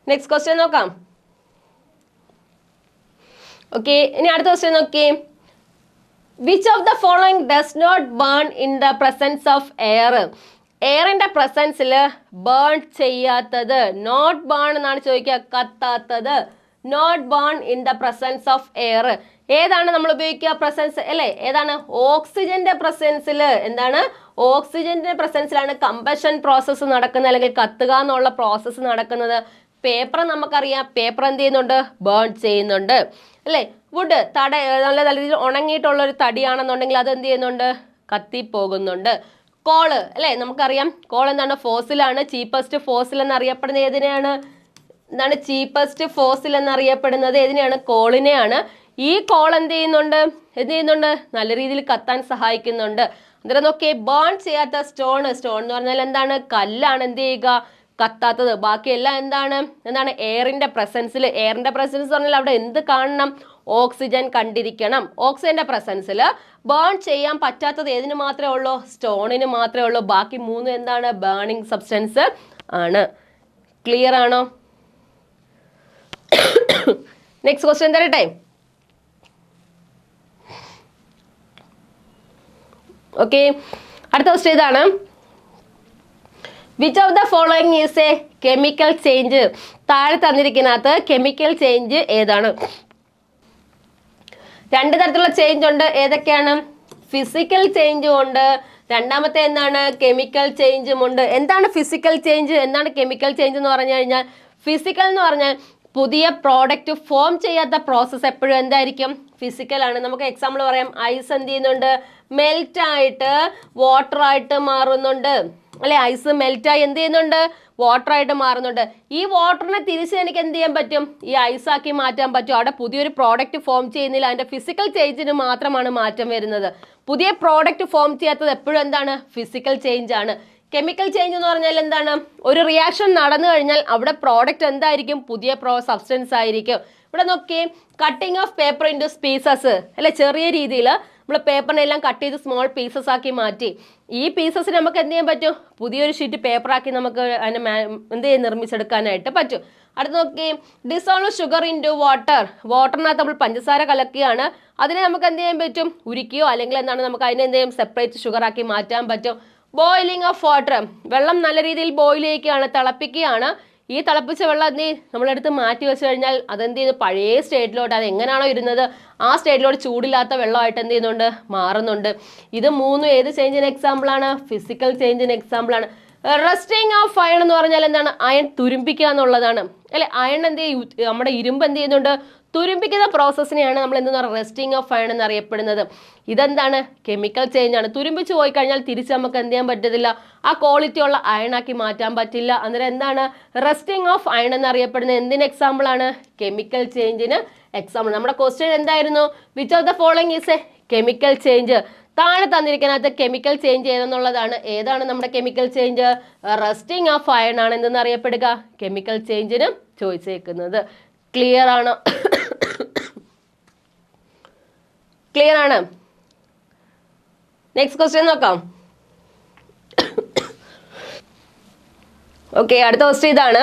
S1: നെക്സ്റ്റ് ക്വസ്റ്റ്യൻ നോക്കാം. ഓക്കെ, ഇനി അടുത്ത ക്വസ്റ്റ്യൻ നോക്കി. Which of the following does not burn in the presence of air? എയറിന്റെ പ്രസൻസിൽ ബേൺ ചെയ്യാത്തത്. നോട്ട് ബേൺ എന്നാണ് ചോദിക്കുക, കത്താത്തത്. Not burn in the presence of air. ഏതാണ് നമ്മൾ ഉപയോഗിക്കുക? പ്രസൻസ് അല്ലെ. ഏതാണ്? ഓക്സിജന്റെ പ്രസൻസിൽ. എന്താണ്? ഓക്സിജന്റെ പ്രസൻസിലാണ് കമ്പഷൻ പ്രോസസ്സ് നടക്കുന്നത്, അല്ലെങ്കിൽ കത്തുക എന്നുള്ള പ്രോസസ്സ് നടക്കുന്നത്. പേപ്പർ നമുക്കറിയാം, പേപ്പർ എന്ത് ചെയ്യുന്നുണ്ട്? ബേൺ ചെയ്യുന്നുണ്ട് അല്ലെ. വുഡ് നല്ല രീതിയിൽ ഉണങ്ങിയിട്ടുള്ള ഒരു തടിയാണെന്നുണ്ടെങ്കിൽ അത് എന്ത് ചെയ്യുന്നുണ്ട്? കത്തിപ്പോകുന്നുണ്ട്. കോള് അല്ലെ, നമുക്കറിയാം കോൾ എന്താണ്? ഫോസിലാണ്. ചീപ്പസ്റ്റ് ഫോസിൽ എന്നറിയപ്പെടുന്നത് ഏതിനെയാണ്? എന്താണ് ചീപ്പസ്റ്റ് ഫോസിൽ എന്നറിയപ്പെടുന്നത്? ഏതിനെയാണ്? കോളിനെയാണ്. ഈ കോൾ എന്ത് ചെയ്യുന്നുണ്ട്? നല്ല രീതിയിൽ കത്താൻ സഹായിക്കുന്നുണ്ട്. അന്നേരം നോക്കിയേ, ബേൺ ചെയ്യാത്ത സ്റ്റോൺ എന്ന് പറഞ്ഞാൽ എന്താണ്? കല്ലാണ് എന്ത് ചെയ്യുക? കത്താത്തത്. ബാക്കിയെല്ലാം എന്താണ്? എയറിന്റെ പ്രസൻസിൽ. എയറിന്റെ പ്രസൻസ് പറഞ്ഞാൽ അവിടെ എന്ത് കാണണം? ഓക്സിജൻ കണ്ടിരിക്കണം. ഓക്സിജന്റെ പ്രസൻസിൽ ബേൺ ചെയ്യാൻ പറ്റാത്തത് ഏതിന് മാത്രമേ ഉള്ളൂ? സ്റ്റോണിന് മാത്രമേ ഉള്ളൂ. ബാക്കി മൂന്ന് എന്താണ്? ബേണിംഗ് സബ്സ്റ്റൻസ് ആണ്. ക്ലിയർ ആണോ? നെക്സ്റ്റ് ക്വസ്റ്റ്യൻ തരട്ടെ. ഓക്കെ, അടുത്ത ക്വസ്റ്റ്യൻ ഇതാണ്. Which of the following is a chemical change? താഴെ തന്നിരിക്കുന്നതിനകത്ത് കെമിക്കൽ ചേഞ്ച് ഏതാണ്? രണ്ട് തരത്തിലുള്ള ചേഞ്ച് ഉണ്ട്. ഏതൊക്കെയാണ്? ഫിസിക്കൽ ചേഞ്ചും ഉണ്ട്, രണ്ടാമത്തെ എന്താണ്? കെമിക്കൽ ചേഞ്ചും ഉണ്ട്. എന്താണ് ഫിസിക്കൽ ചേഞ്ച്? എന്താണ് കെമിക്കൽ ചേഞ്ച് എന്ന് പറഞ്ഞു കഴിഞ്ഞാൽ? ഫിസിക്കൽ എന്ന് പറഞ്ഞാൽ പുതിയ പ്രോഡക്റ്റ് ഫോം ചെയ്യാത്ത പ്രോസസ്സ് എപ്പോഴും എന്തായിരിക്കും? ഫിസിക്കൽ ആണ്. നമുക്ക് എക്സാമ്പിൾ പറയാം. ഐസ് എന്ത് ചെയ്യുന്നുണ്ട്? മെൽറ്റ് ആയിട്ട് വാട്ടർ ആയിട്ട് മാറുന്നുണ്ട്. അല്ലെ? ഐസ് മെൽറ്റായി എന്ത് ചെയ്യുന്നുണ്ട്? വാട്ടർ ആയിട്ട് മാറുന്നുണ്ട്. ഈ വാട്ടറിനെ തിരിച്ച് എനിക്ക് എന്ത് ചെയ്യാൻ പറ്റും? ഈ ഐസാക്കി മാറ്റാൻ പറ്റും. അവിടെ പുതിയൊരു പ്രോഡക്റ്റ് ഫോം ചെയ്യുന്നില്ല, അതിന്റെ ഫിസിക്കൽ ചേഞ്ചിന് മാത്രമാണ് മാറ്റം വരുന്നത്. പുതിയ പ്രോഡക്റ്റ് ഫോം ചെയ്യാത്തത് എപ്പോഴും എന്താണ്? ഫിസിക്കൽ ചേഞ്ച് ആണ്. കെമിക്കൽ ചേഞ്ച് എന്ന് പറഞ്ഞാൽ എന്താണ്? ഒരു റിയാക്ഷൻ നടന്നു കഴിഞ്ഞാൽ അവിടെ പ്രോഡക്റ്റ് എന്തായിരിക്കും? പുതിയ സബ്സ്റ്റൻസ് ആയിരിക്കും. ഇവിടെ നോക്കിയേ, cutting of paper into pieces അല്ലെ? ചെറിയ രീതിയിൽ നമ്മൾ പേപ്പറിനെല്ലാം കട്ട് ചെയ്ത് സ്മോൾ പീസസ് ആക്കി മാറ്റി. ഈ പീസസിന് നമുക്ക് എന്ത് ചെയ്യാൻ പറ്റും? പുതിയൊരു ഷീറ്റ് പേപ്പറാക്കി നമുക്ക് അതിനെ എന്ത് ചെയ്യും? നിർമ്മിച്ചെടുക്കാനായിട്ട് പറ്റും. അടുത്ത് നോക്കി, ഡിസോൾവ് ഷുഗർ ഇൻറ്റു വാട്ടർ. വാട്ടറിനകത്ത് നമ്മൾ പഞ്ചസാര കലക്കിയാണ്, അതിനെ നമുക്ക് എന്ത് ചെയ്യാൻ പറ്റും? ഉരുക്കിയോ അല്ലെങ്കിൽ എന്താണ് നമുക്ക് അതിനെ എന്ത് ചെയ്യും? സെപ്പറേറ്റ് ഷുഗർ ആക്കി മാറ്റാൻ പറ്റും. Boiling of water. വെള്ളം നല്ല രീതിയിൽ ബോയിൽ ചെയ്യുകയാണ്, തിളപ്പിക്കുകയാണ്. ഈ തിളപ്പിച്ച വെള്ളം എന്ത് ചെയ്യും? നമ്മളെടുത്ത് മാറ്റി വെച്ച് കഴിഞ്ഞാൽ അതെന്ത് ചെയ്ത് പഴയ സ്റ്റേറ്റിലോട്ട്, അത് എങ്ങനെയാണോ ഇരുന്നത് ആ സ്റ്റേറ്റിലോട്ട് ചൂടില്ലാത്ത വെള്ളമായിട്ട് എന്ത് ചെയ്യുന്നുണ്ട്? മാറുന്നുണ്ട്. ഇത് മൂന്നും ഏത് ചേഞ്ചിന് എക്സാമ്പിൾ ആണ്? ഫിസിക്കൽ ചേഞ്ചിന് എക്സാമ്പിൾ ആണ്. റസ്റ്റിംഗ് ഓഫ് അയൺ എന്ന് പറഞ്ഞാൽ എന്താണ്? അയൺ തുരുമ്പിക്കുക എന്നുള്ളതാണ് അല്ലെ? അയൺ എന്ത് ചെയ്യും? നമ്മുടെ ഇരുമ്പ് എന്ത് ചെയ്യുന്നുണ്ട്? തുരുമ്പിക്കുന്ന പ്രോസസ്സിനെയാണ് നമ്മൾ എന്തെന്ന് പറയുക? റെസ്റ്റിംഗ് ഓഫ് അയൺ എന്നറിയപ്പെടുന്നത്. ഇതെന്താണ്? കെമിക്കൽ ചേഞ്ച് ആണ്. തുരുമ്പിച്ച് പോയി കഴിഞ്ഞാൽ തിരിച്ച് നമുക്ക് എന്ത് ചെയ്യാൻ പറ്റത്തില്ല? ആ ക്വാളിറ്റി ഉള്ള അയൺ ആക്കി മാറ്റാൻ പറ്റില്ല. അന്നേരം എന്താണ്? റെസ്റ്റിംഗ് ഓഫ് അയൺ എന്നറിയപ്പെടുന്നത് എന്തിന് എക്സാമ്പിൾ ആണ്? കെമിക്കൽ ചേഞ്ചിന് എക്സാമ്പിൾ. നമ്മുടെ ക്വസ്റ്റ്യൻ എന്തായിരുന്നു? Which of the following is a chemical change? താഴെ തന്നിരിക്കുന്നതിനകത്ത് കെമിക്കൽ ചേഞ്ച് ഏതെന്നുള്ളതാണ്. ഏതാണ് നമ്മുടെ chemical change? Rusting of iron ആണ് എന്തെന്ന് അറിയപ്പെടുക? കെമിക്കൽ ചേഞ്ചിന് ചോദിച്ചേക്കുന്നത്. ക്ലിയർ ആണോ? ക്ലിയർ ആണ്? നെക്സ്റ്റ് ക്വസ്റ്റ്യൻ നോക്കാം. ഓക്കെ, അടുത്ത ക്വസ്റ്റ്യൻ ഇതാണ്.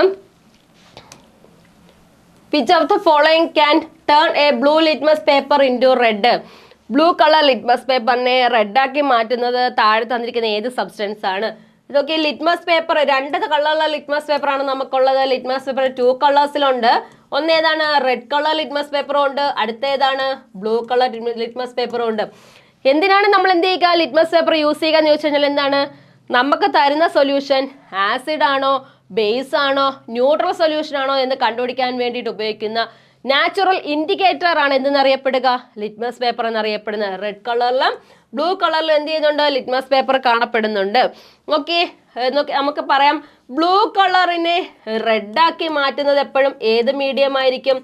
S1: Which of the following can turn a blue litmus paper into red? Blue colour litmus പേപ്പറിനെ റെഡാക്കി മാറ്റുന്നത് താഴെ തന്നിരിക്കുന്ന ഏത് സബ്സ്റ്റൻസ് ആണ്? ഇതൊക്കെ ലിറ്റ്മസ് പേപ്പർ, രണ്ട് കളറുള്ള ലിറ്റ്മസ് പേപ്പർ ആണ് നമുക്കുള്ളത്. Litmus paper 2 കളേഴ്സിലുണ്ട്. ഒന്ന് ഏതാണ്? റെഡ് കളർ ലിറ്റ്മസ് പേപ്പറും ഉണ്ട്, അടുത്ത ഏതാണ്? ബ്ലൂ കളർ ലിറ്റ്മസ് പേപ്പറും ഉണ്ട്. എന്തിനാണ് നമ്മൾ എന്ത് ചെയ്യുക? ലിറ്റ്മസ് പേപ്പർ യൂസ് ചെയ്യുക എന്ന് ചോദിച്ചു കഴിഞ്ഞാൽ എന്താണ്? നമുക്ക് തരുന്ന സൊല്യൂഷൻ ആസിഡ് ആണോ, ബേസ് ആണോ, ന്യൂട്രൽ സൊല്യൂഷൻ ആണോ എന്ന് കണ്ടുപിടിക്കാൻ വേണ്ടിയിട്ട് ഉപയോഗിക്കുന്ന നാച്ചുറൽ ഇൻഡിക്കേറ്റർ ആണ് എന്തെന്നറിയപ്പെടുക? ലിറ്റ്മസ് പേപ്പർ എന്നറിയപ്പെടുന്നത്. റെഡ് കളറിലും ബ്ലൂ കളറിലും എന്ത് ചെയ്യുന്നുണ്ട്? ലിറ്റ്മസ് പേപ്പർ കാണപ്പെടുന്നുണ്ട്. ഓക്കെ, നമുക്ക് പറയാം, ബ്ലൂ കളറിനെ റെഡാക്കി മാറ്റുന്നത് എപ്പോഴും ഏത് മീഡിയം ആയിരിക്കും?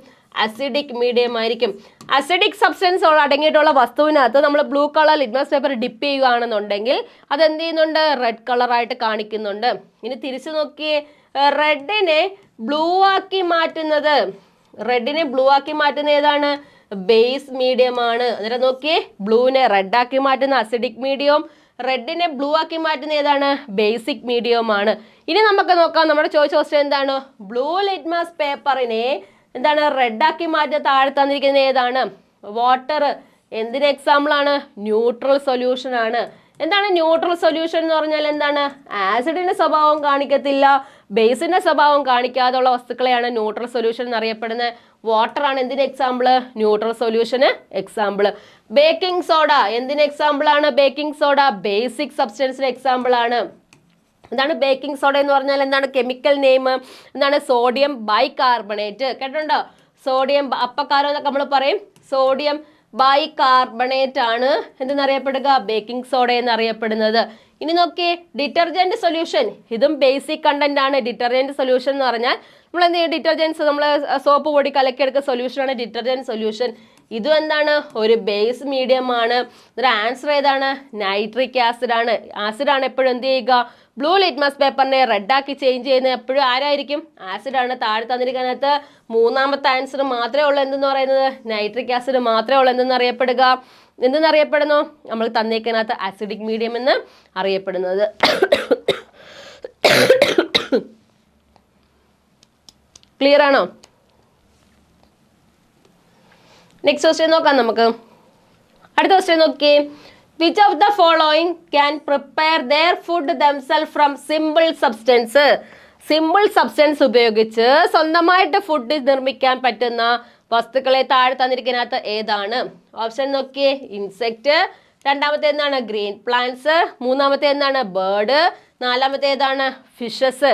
S1: അസിഡിക് മീഡിയം ആയിരിക്കും. അസിഡിക് സബ്സ്റ്റൻസ് അടങ്ങിയിട്ടുള്ള വസ്തുവിനകത്ത് നമ്മൾ blue colour litmus paper dip ചെയ്യുകയാണെന്നുണ്ടെങ്കിൽ അത് എന്ത് ചെയ്യുന്നുണ്ട്? റെഡ് കളറായിട്ട് കാണിക്കുന്നുണ്ട്. ഇനി തിരിച്ചു നോക്കിയേ, റെഡിനെ ബ്ലൂ ആക്കി മാറ്റുന്നത് ഏതാണ്? ബേസ് മീഡിയം ആണ്. അന്നേരം നോക്കിയേ, ബ്ലൂവിനെ റെഡാക്കി മാറ്റുന്ന അസിഡിക് മീഡിയവും റെഡിനെ ബ്ലൂ ആക്കി മാറ്റുന്ന ഏതാണ്? ബേസിക് മീഡിയം ആണ്. ഇനി നമുക്ക് നോക്കാം, നമ്മുടെ ചോയ്സ് ക്വസ്റ്റ്യൻ എന്താണ്? ബ്ലൂ ലിറ്റ്മസ് പേപ്പറിനെ എന്താണ്? റെഡാക്കി മാറ്റി താഴെ തന്നിരിക്കുന്നത് ഏതാണ്? വാട്ടർ. എന്തിന് എക്സാമ്പിൾ ആണ്? ന്യൂട്രൽ സൊല്യൂഷൻ ആണ്. എന്താണ് ന്യൂട്രൽ സൊല്യൂഷൻ എന്ന് പറഞ്ഞാൽ എന്താണ്? ആസിഡിന്റെ സ്വഭാവം കാണിക്കത്തില്ല, ബേസിന്റെ സ്വഭാവം കാണിക്കാതുള്ള വസ്തുക്കളെയാണ് ന്യൂട്രൽ സൊല്യൂഷൻ എന്നറിയപ്പെടുന്നത്. വാട്ടർ ആണ് എന്തിന് എക്സാമ്പിൾ? ന്യൂട്രൽ സൊല്യൂഷന് എക്സാമ്പിൾ. ബേക്കിംഗ് സോഡ എന്തിന് എക്സാമ്പിൾ ആണ്? ബേക്കിംഗ് സോഡ ബേസിക് സബ്സ്റ്റൻസിന് എക്സാമ്പിൾ ആണ്. എന്താണ് ബേക്കിംഗ് സോഡ എന്ന് പറഞ്ഞാൽ? എന്താണ് കെമിക്കൽ നെയിം? എന്താണ്? Sodium bicarbonate. കേട്ടിട്ടുണ്ടോ? സോഡിയം അപ്പക്കാരം എന്നൊക്കെ നമ്മൾ പറയും. സോഡിയം ബൈകാർബണേറ്റ് ആണ് എന്തെന്നറിയപ്പെടുക? ബേക്കിംഗ് സോഡ എന്നറിയപ്പെടുന്നത്. ഇനി നോക്കിയേ, ഡിറ്റർജന്റ് സൊല്യൂഷൻ. ഇതും ബേസിക് കണ്ടന്റ് ആണ്. ഡിറ്റർജന്റ് സൊല്യൂഷൻ എന്ന് പറഞ്ഞാൽ നമ്മൾ എന്ത് ചെയ്യും? ഡിറ്റർജൻസ്, നമ്മൾ സോപ്പ് പൊടി കലക്കിയെടുക്കുന്ന സൊല്യൂഷൻ ആണ് ഡിറ്റർജന്റ് സൊല്യൂഷൻ. ഇതും എന്താണ്? ഒരു ബേസ് മീഡിയം ആണ്. ഇതിന്റെ ആൻസർ ഏതാണ്? നൈട്രിക് ആസിഡ് ആണ്. ആസിഡ് ആണ് എപ്പോഴും എന്ത് ചെയ്യുക? ബ്ലൂ ലിറ്റ്മസ് പേപ്പറിനെ റെഡാക്കി ചേഞ്ച് ചെയ്യുന്നത് എപ്പോഴും ആരായിരിക്കും? ആസിഡ് ആണ്. താഴെ തന്നിരിക്കുന്നതിനകത്ത് മൂന്നാമത്തെ ആൻസർ മാത്രമേ ഉള്ളൂ എന്തെന്ന് പറയുന്നത്? നൈട്രിക് ആസിഡ് മാത്രമേ ഉള്ളൂ എന്തെന്നറിയപ്പെടുന്നു? നമ്മൾ തന്നേക്കുന്നതിനകത്ത് ആസിഡിക് മീഡിയം എന്ന് അറിയപ്പെടുന്നത്. ക്ലിയർ ആണോ? നെക്സ്റ്റ് ക്വസ്റ്റ്യൻ നോക്കാം നമുക്ക്. അടുത്ത ക്വസ്റ്റ്യൻ നോക്കിയേ. Which of the following can prepare their food themselves from simple substance? Simple substance ഉപയോഗിച്ച് സ്വന്തമായിട്ട് ഫുഡ് നിർമ്മിക്കാൻ പറ്റുന്ന വസ്തുക്കളെ താഴെ തന്നിരിക്കുന്നതിനകത്ത് ഏതാണ്? ഓപ്ഷൻ നോക്കിയേ. ഇൻസെക്ട്, രണ്ടാമത്തെ എന്താണ്? ഗ്രീൻ പ്ലാന്റ്സ്, മൂന്നാമത്തെ എന്താണ്? ബേർഡ്, നാലാമത്തെ ഏതാണ്? ഫിഷസ്.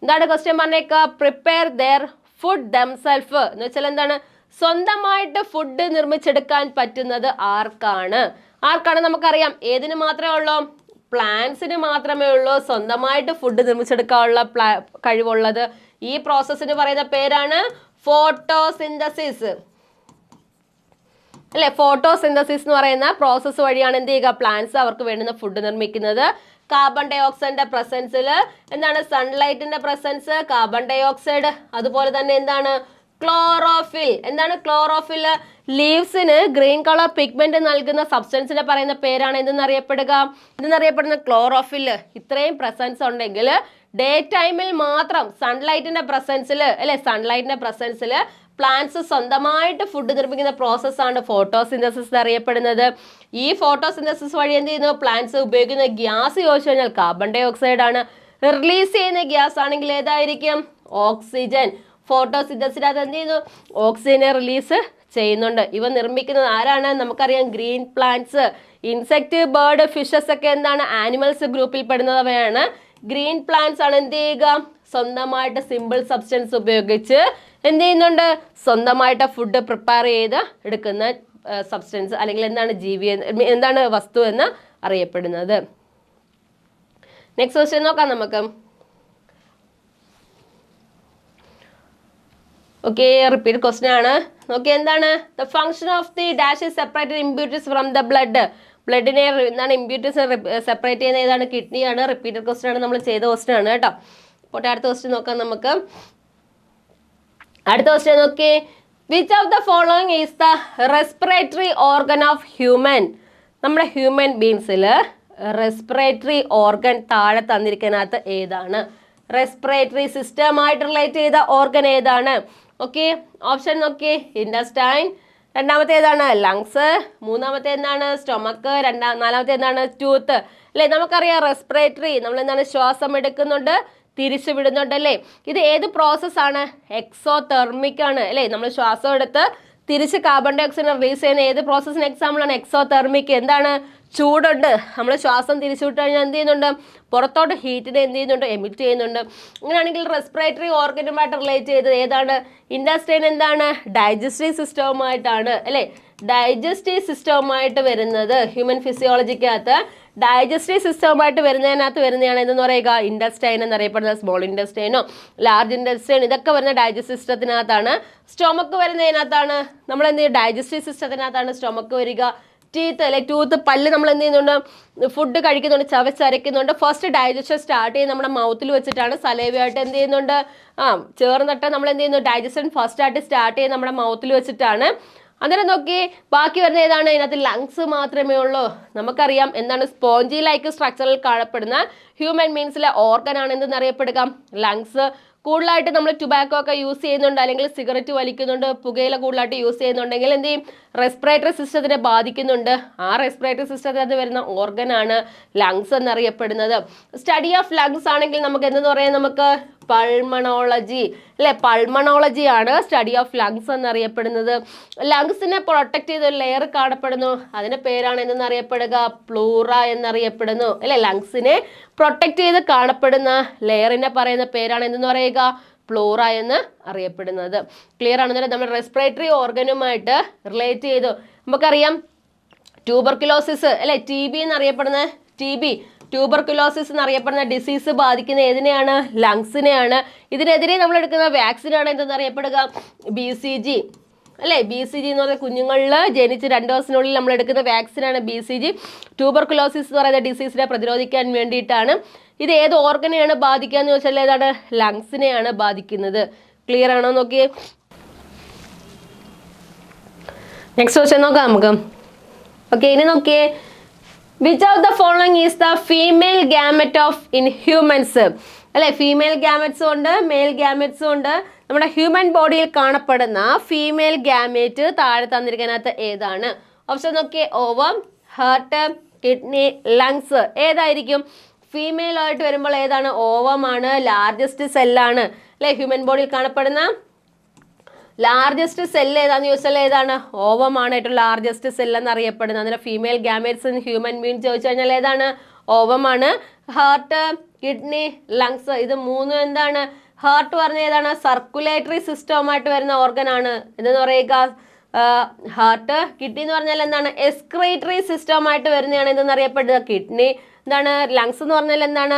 S1: എന്താണ് ക്വസ്റ്റ്യൻ പറഞ്ഞേക്കുക? പ്രിപ്പയർ ദെയർ ഫുഡ് ദംസെൽഫ് എന്ന് വെച്ചാൽ എന്താണ്? സ്വന്തമായിട്ട് ഫുഡ് നിർമ്മിച്ചെടുക്കാൻ പറ്റുന്നത് ആർക്കാണ്? നമുക്കറിയാം. ഏതിന് മാത്രമേ ഉള്ളൂ? പ്ലാന്റ്സിന് മാത്രമേ ഉള്ളൂ സ്വന്തമായിട്ട് ഫുഡ് നിർമ്മിച്ചെടുക്കാനുള്ള കഴിവുള്ളത്. ഈ പ്രോസസ്സിന് പറയുന്ന പേരാണ് ഫോട്ടോസിന്തസിസ് അല്ലെ. ഫോട്ടോസിന്തസിസ് എന്ന് പറയുന്ന പ്രോസസ്സ് വഴിയാണ് എന്ത് ചെയ്യുക, പ്ലാന്റ്സ് അവർക്ക് വേണ്ടുന്ന ഫുഡ് നിർമ്മിക്കുന്നത്. കാർബൺ ഡൈ ഓക്സൈഡിന്റെ പ്രസൻസിൽ എന്താണ്, സൺലൈറ്റിന്റെ പ്രസൻസ്, കാർബൺ ഡൈ ഓക്സൈഡ്, അതുപോലെ തന്നെ എന്താണ്, ക്ലോറോഫിൽ. എന്താണ് ക്ലോറോഫിൽ? ലീവ്സിന് ഗ്രീൻ കളർ പിഗ്മെന്റ് നൽകുന്ന സബ്സ്റ്റൻസിനെ പറയുന്ന പേരാണ് എന്തെന്നറിയപ്പെടുന്ന ക്ലോറോഫിൽ. ഇത്രയും പ്രസൻസ് ഉണ്ടെങ്കിൽ ഡേ ടൈമിൽ മാത്രം സൺലൈറ്റിന്റെ പ്രസൻസിൽ അല്ലെ, സൺലൈറ്റിന്റെ പ്രസൻസിൽ പ്ലാന്റ്സ് സ്വന്തമായിട്ട് ഫുഡ് നിർമ്മിക്കുന്ന പ്രോസസ്സാണ് ഫോട്ടോസിന്തസിസ് അറിയപ്പെടുന്നത്. ഈ ഫോട്ടോസിന്തസിസ് വഴി എന്ത് ചെയ്യുന്നു, പ്ലാന്റ്സ് ഉപയോഗിക്കുന്ന ഗ്യാസ് ചോദിച്ചു കഴിഞ്ഞാൽ കാർബൺ ഡൈ ഓക്സൈഡ് ആണ്. റിലീസ് ചെയ്യുന്ന ഗ്യാസ് ആണെങ്കിൽ ഏതായിരിക്കും, ഓക്സിജൻ. ഫോട്ടോസിന്തസിനകത്ത് എന്ത് ചെയ്യുന്നു, ഓക്സിജനെ റിലീസ് ചെയ്യുന്നുണ്ട്. ഇവ നിർമ്മിക്കുന്നത് ആരാണ്, നമുക്കറിയാം green plants. Insect, bird, fishes ഒക്കെ എന്താണ്, ആനിമൽസ് ഗ്രൂപ്പിൽ പെടുന്നവയാണ്. ഗ്രീൻ പ്ലാന്റ്സ് ആണ് എന്ത് ചെയ്യുക, സ്വന്തമായിട്ട് സിമ്പിൾ സബ്സ്റ്റൻസ് ഉപയോഗിച്ച് എന്ത് ചെയ്യുന്നുണ്ട്, സ്വന്തമായിട്ട് ഫുഡ് പ്രിപ്പയർ ചെയ്ത് എടുക്കുന്ന സബ്സ്റ്റൻസ് അല്ലെങ്കിൽ എന്താണ് വസ്തു എന്ന് അറിയപ്പെടുന്നത്. നെക്സ്റ്റ് ക്വസ്റ്റ്യൻ നോക്കാം നമുക്ക്. ഓക്കെ, റിപ്പീറ്റ് ക്വസ്റ്റ്യൻ ആണ്. നോക്കി എന്താണ്, the function of the dash is separated impurities from the blood. ബ്ലഡിനെ എന്താണ് ഇമ്പ്യൂരിറ്റീസ് സെപ്പറേറ്റ് ചെയ്യുന്ന ഏതാണ്, കിഡ്നിയാണ്. റിപ്പീറ്റഡ് ക്വസ്റ്റ്യൻ ആണ്, നമ്മൾ ചെയ്ത ക്വസ്റ്റ്യൻ ആണ് കേട്ടോ. അപ്പോൾ അടുത്ത ക്വസ്റ്റ്യൻ നോക്കാം നമുക്ക്. അടുത്ത ക്വസ്റ്റ്യൻ നോക്കി, which of the following is the respiratory organ of human. നമ്മുടെ ഹ്യൂമൻ ബീങ്സിൽ റെസ്പിറേറ്ററി ഓർഗൻ താഴെ തന്നിരിക്കുന്നതിനകത്ത് ഏതാണ്? റെസ്പിറേറ്ററി സിസ്റ്റമായിട്ട് റിലേറ്റ് ചെയ്ത ഓർഗൻ ഏതാണ്? ഓക്കെ, ഓപ്ഷൻ നോക്കി, ഇൻഡസ്റ്റൈൻ. രണ്ടാമത്തെ ഏതാണ്, ലങ്സ്. മൂന്നാമത്തെ എന്താണ്, സ്റ്റൊമക്ക്. നാലാമത്തെ എന്താണ്, ടൂത്ത്. അല്ലെ, നമുക്കറിയാം റെസ്പിറേറ്ററി നമ്മൾ എന്താണ്, ശ്വാസം എടുക്കുന്നുണ്ട്, തിരിച്ചു വിടുന്നുണ്ട് അല്ലേ. ഇത് ഏത് പ്രോസസ്സാണ്, എക്സോതെർമിക് ആണ് അല്ലേ. നമ്മൾ ശ്വാസം എടുത്ത് തിരിച്ച് കാർബൺ ഡൈ ഓക്സൈഡ് റിലീസ് ചെയ്യുന്ന ഏത് പ്രോസസ്സിന് എക്സാമ്പിൾ ആണ്, എക്സോതെർമിക്. എന്താണ്, ചൂടുണ്ട്, നമ്മൾ ശ്വാസം തിരിച്ചു വിട്ട് കഴിഞ്ഞാൽ എന്ത് ചെയ്യുന്നുണ്ട്, പുറത്തോട്ട് ഹീറ്റിനെ എന്ത് ചെയ്യുന്നുണ്ട്, എമിറ്റ് ചെയ്യുന്നുണ്ട്. അങ്ങനെയാണെങ്കിൽ റെസ്പിറേറ്ററി ഓർഗനുമായിട്ട് റിലേറ്റ് ചെയ്തത് ഏതാണ്, ഇൻഡസ്റ്റൈൻ. എന്താണ്, ഡൈജസ്റ്റീവ് സിസ്റ്റവുമായിട്ടാണ് അല്ലേ. ഡൈജസ്റ്റീവ് സിസ്റ്റവുമായിട്ട് വരുന്നത് ഹ്യൂമൻ ഫിസിയോളജിക്കകത്ത് ഡൈജസ്റ്റീവ് സിസ്റ്റവുമായിട്ട് വരുന്നതാണ് എന്ന് പറയുക ഇൻഡസ്റ്റൈൻ എന്നറിയപ്പെടുന്നത്. സ്മോൾ ഇൻഡസ്റ്റൈനോ ലാർജ് ഇൻഡസ്റ്റൈൻ ഇതൊക്കെ വരുന്ന ഡൈജസ്റ്റീവ് സിസ്റ്റത്തിനകത്താണ്. സ്റ്റൊമക്ക് വരുന്നതിനകത്താണ്, നമ്മൾ എന്ത് ചെയ്യും, ഡൈജസ്റ്റീവ് സിസ്റ്റത്തിനകത്താണ് സ്റ്റൊമക്ക് വരിക. ടീത്ത് അല്ലെ, ടൂത്ത്, പല്ല് നമ്മൾ എന്ത് ചെയ്യുന്നുണ്ട്, ഫുഡ് കഴിക്കുന്നുണ്ട്, ചവച്ചരയ്ക്കുന്നുണ്ട്. ഫസ്റ്റ് ഡൈജഷൻ സ്റ്റാർട്ട് ചെയ്ത് നമ്മുടെ മൗത്തിൽ വെച്ചിട്ടാണ്, സലേവയായിട്ട് എന്ത് ചെയ്യുന്നുണ്ട്, ചേർന്നിട്ട് നമ്മൾ എന്ത് ചെയ്യുന്നു, ഡൈജഷൻ ഫസ്റ്റ് ആയിട്ട് സ്റ്റാർട്ട് ചെയ്ത് നമ്മുടെ മൗത്തിൽ വെച്ചിട്ടാണ്. അന്നേരം നോക്കി ബാക്കി വരുന്ന ഏതാണ്, ഇതിനകത്ത് ലങ്സ് മാത്രമേ ഉള്ളൂ. നമുക്കറിയാം എന്താണ്, സ്പോഞ്ചി ലൈക്ക് സ്ട്രക്ചറിൽ കാണപ്പെടുന്ന ഹ്യൂമൻ മീൻസിലെ ഓർഗൻ ആണ് എന്തെന്നറിയപ്പെടുക, ലങ്സ്. കൂടുതലായിട്ട് നമ്മൾ ടുബാക്കോ ഒക്കെ യൂസ് ചെയ്യുന്നുണ്ട്, അല്ലെങ്കിൽ സിഗരറ്റ് വലിക്കുന്നുണ്ട്, പുകയില കൂടുതലായിട്ട് യൂസ് ചെയ്യുന്നുണ്ടെങ്കിൽ എന്ത് ചെയ്യും, റെസ്പിറേറ്ററി സിസ്റ്റത്തിനെ ബാധിക്കുന്നുണ്ട്. ആ റെസ്പിറേറ്ററി സിസ്റ്റത്തിനകത്ത് വരുന്ന ഓർഗൻ ആണ് ലങ്സ് എന്നറിയപ്പെടുന്നത്. സ്റ്റഡി ഓഫ് ലങ്സ് ആണെങ്കിൽ നമുക്ക് എന്തെന്ന് പറയാം, നമുക്ക് പൾമണോളജി അല്ലെ. പൾമണോളജി ആണ് സ്റ്റഡി ഓഫ് ലങ്സ് എന്നറിയപ്പെടുന്നത്. ലങ്സിനെ പ്രൊട്ടക്ട് ചെയ്ത ഒരു ലെയർ കാണപ്പെടുന്നു, അതിന്റെ പേരാണ് എന്തെന്നറിയപ്പെടുക, പ്ലൂറ എന്നറിയപ്പെടുന്നു അല്ലെ. ലങ്സിനെ പ്രൊട്ടക്ട് ചെയ്ത് കാണപ്പെടുന്ന ലെയറിനെ പറയുന്ന പേരാണ് എന്തെന്ന് പറയുക, പ്ലൂറ എന്ന് അറിയപ്പെടുന്നത്. ക്ലിയർ ആണെന്നല്ലേ. നമ്മൾ റെസ്പിറേറ്ററി ഓർഗനുമായിട്ട് റിലേറ്റ് ചെയ്തു. നമുക്കറിയാം ട്യൂബർക്കുലോസിസ് അല്ലെ, TB എന്നറിയപ്പെടുന്ന ട്യൂബർക്കുലോസിസ് എന്നറിയപ്പെടുന്ന ഡിസീസ് ബാധിക്കുന്ന ഏതിനെയാണ്, ലങ്സിനെയാണ്. ഇതിനെതിരെ നമ്മൾ എടുക്കുന്ന വാക്സിനാണ് എന്തെന്നറിയപ്പെടുക, BCG അല്ലെ. BCG എന്ന് പറയുന്ന കുഞ്ഞുങ്ങളിൽ ജനിച്ച് 2 ദിവസത്തിനുള്ളിൽ നമ്മൾ എടുക്കുന്ന വാക്സിനാണ് BCG. ട്യൂബർക്കുലോസിസ് എന്ന് പറയുന്ന ഡിസീസിനെ പ്രതിരോധിക്കാൻ വേണ്ടിയിട്ടാണ്. ഇത് ഏത് ഓർഗനെയാണ് ബാധിക്കുക എന്ന് ചോദിച്ചാൽ ഏതാണ്, ലങ്സിനെയാണ് ബാധിക്കുന്നത്. ക്ലിയർ ആണോ നോക്കിയേ. നെക്സ്റ്റ് ക്വസ്റ്റ്യൻ നോക്കാം നമുക്ക്. ഓക്കെ, ഇനി നോക്കിയേ, which of the following is the female gamut of in humans അല്ലെ. ഫീമെയിൽ ഗാമറ്റ്സും ഉണ്ട്, മെയിൽ ഗാമറ്റ്സും ഉണ്ട്. നമ്മുടെ ഹ്യൂമൻ ബോഡിയിൽ കാണപ്പെടുന്ന ഫീമെയിൽ ഗാമേറ്റ് താഴെ തന്നിരിക്കുന്നതിനകത്ത് ഏതാണ്? ഓപ്ഷൻ നോക്കിയേ, ഓവം, ഹാർട്ട്, കിഡ്നി, ലങ്സ്. ഏതായിരിക്കും? ഫീമെയിൽ ആയിട്ട് വരുമ്പോൾ ഏതാണ്? ഓവമാണ്, ലാർജസ്റ്റ് സെല്ലാണ് അല്ലെ. ഹ്യൂമൻ ബോഡിയിൽ കാണപ്പെടുന്ന ലാർജസ്റ്റ് സെല്ല് ഏതാന്ന് ചോദിച്ചാൽ ഏതാണ്? ഓവമാണ് ഏറ്റവും ലാർജസ്റ്റ് സെല്ല് എന്നറിയപ്പെടുന്നത്. അതിന്റെ female gametes in human being ചോദിച്ചു കഴിഞ്ഞാൽ ഏതാണ്? ഓവമാണ്. ഹാർട്ട്, കിഡ്നി, ലങ്സ് ഇത് മൂന്നും എന്താണ്? ഹാർട്ട് പറഞ്ഞ ഏതാണ്? സർക്കുലേറ്ററി സിസ്റ്റവുമായിട്ട് വരുന്ന ഓർഗൻ ആണ് എന്തെന്ന് പറയുക, ഹാർട്ട്. കിഡ്നി എന്ന് പറഞ്ഞാൽ എന്താണ്? എക്സ്ക്രീറ്ററി സിസ്റ്റവുമായിട്ട് വരുന്നതാണ് എന്തെന്ന് അറിയപ്പെടുന്നത്, കിഡ്നി. എന്താണ് ലങ്സ് എന്ന് പറഞ്ഞാൽ എന്താണ്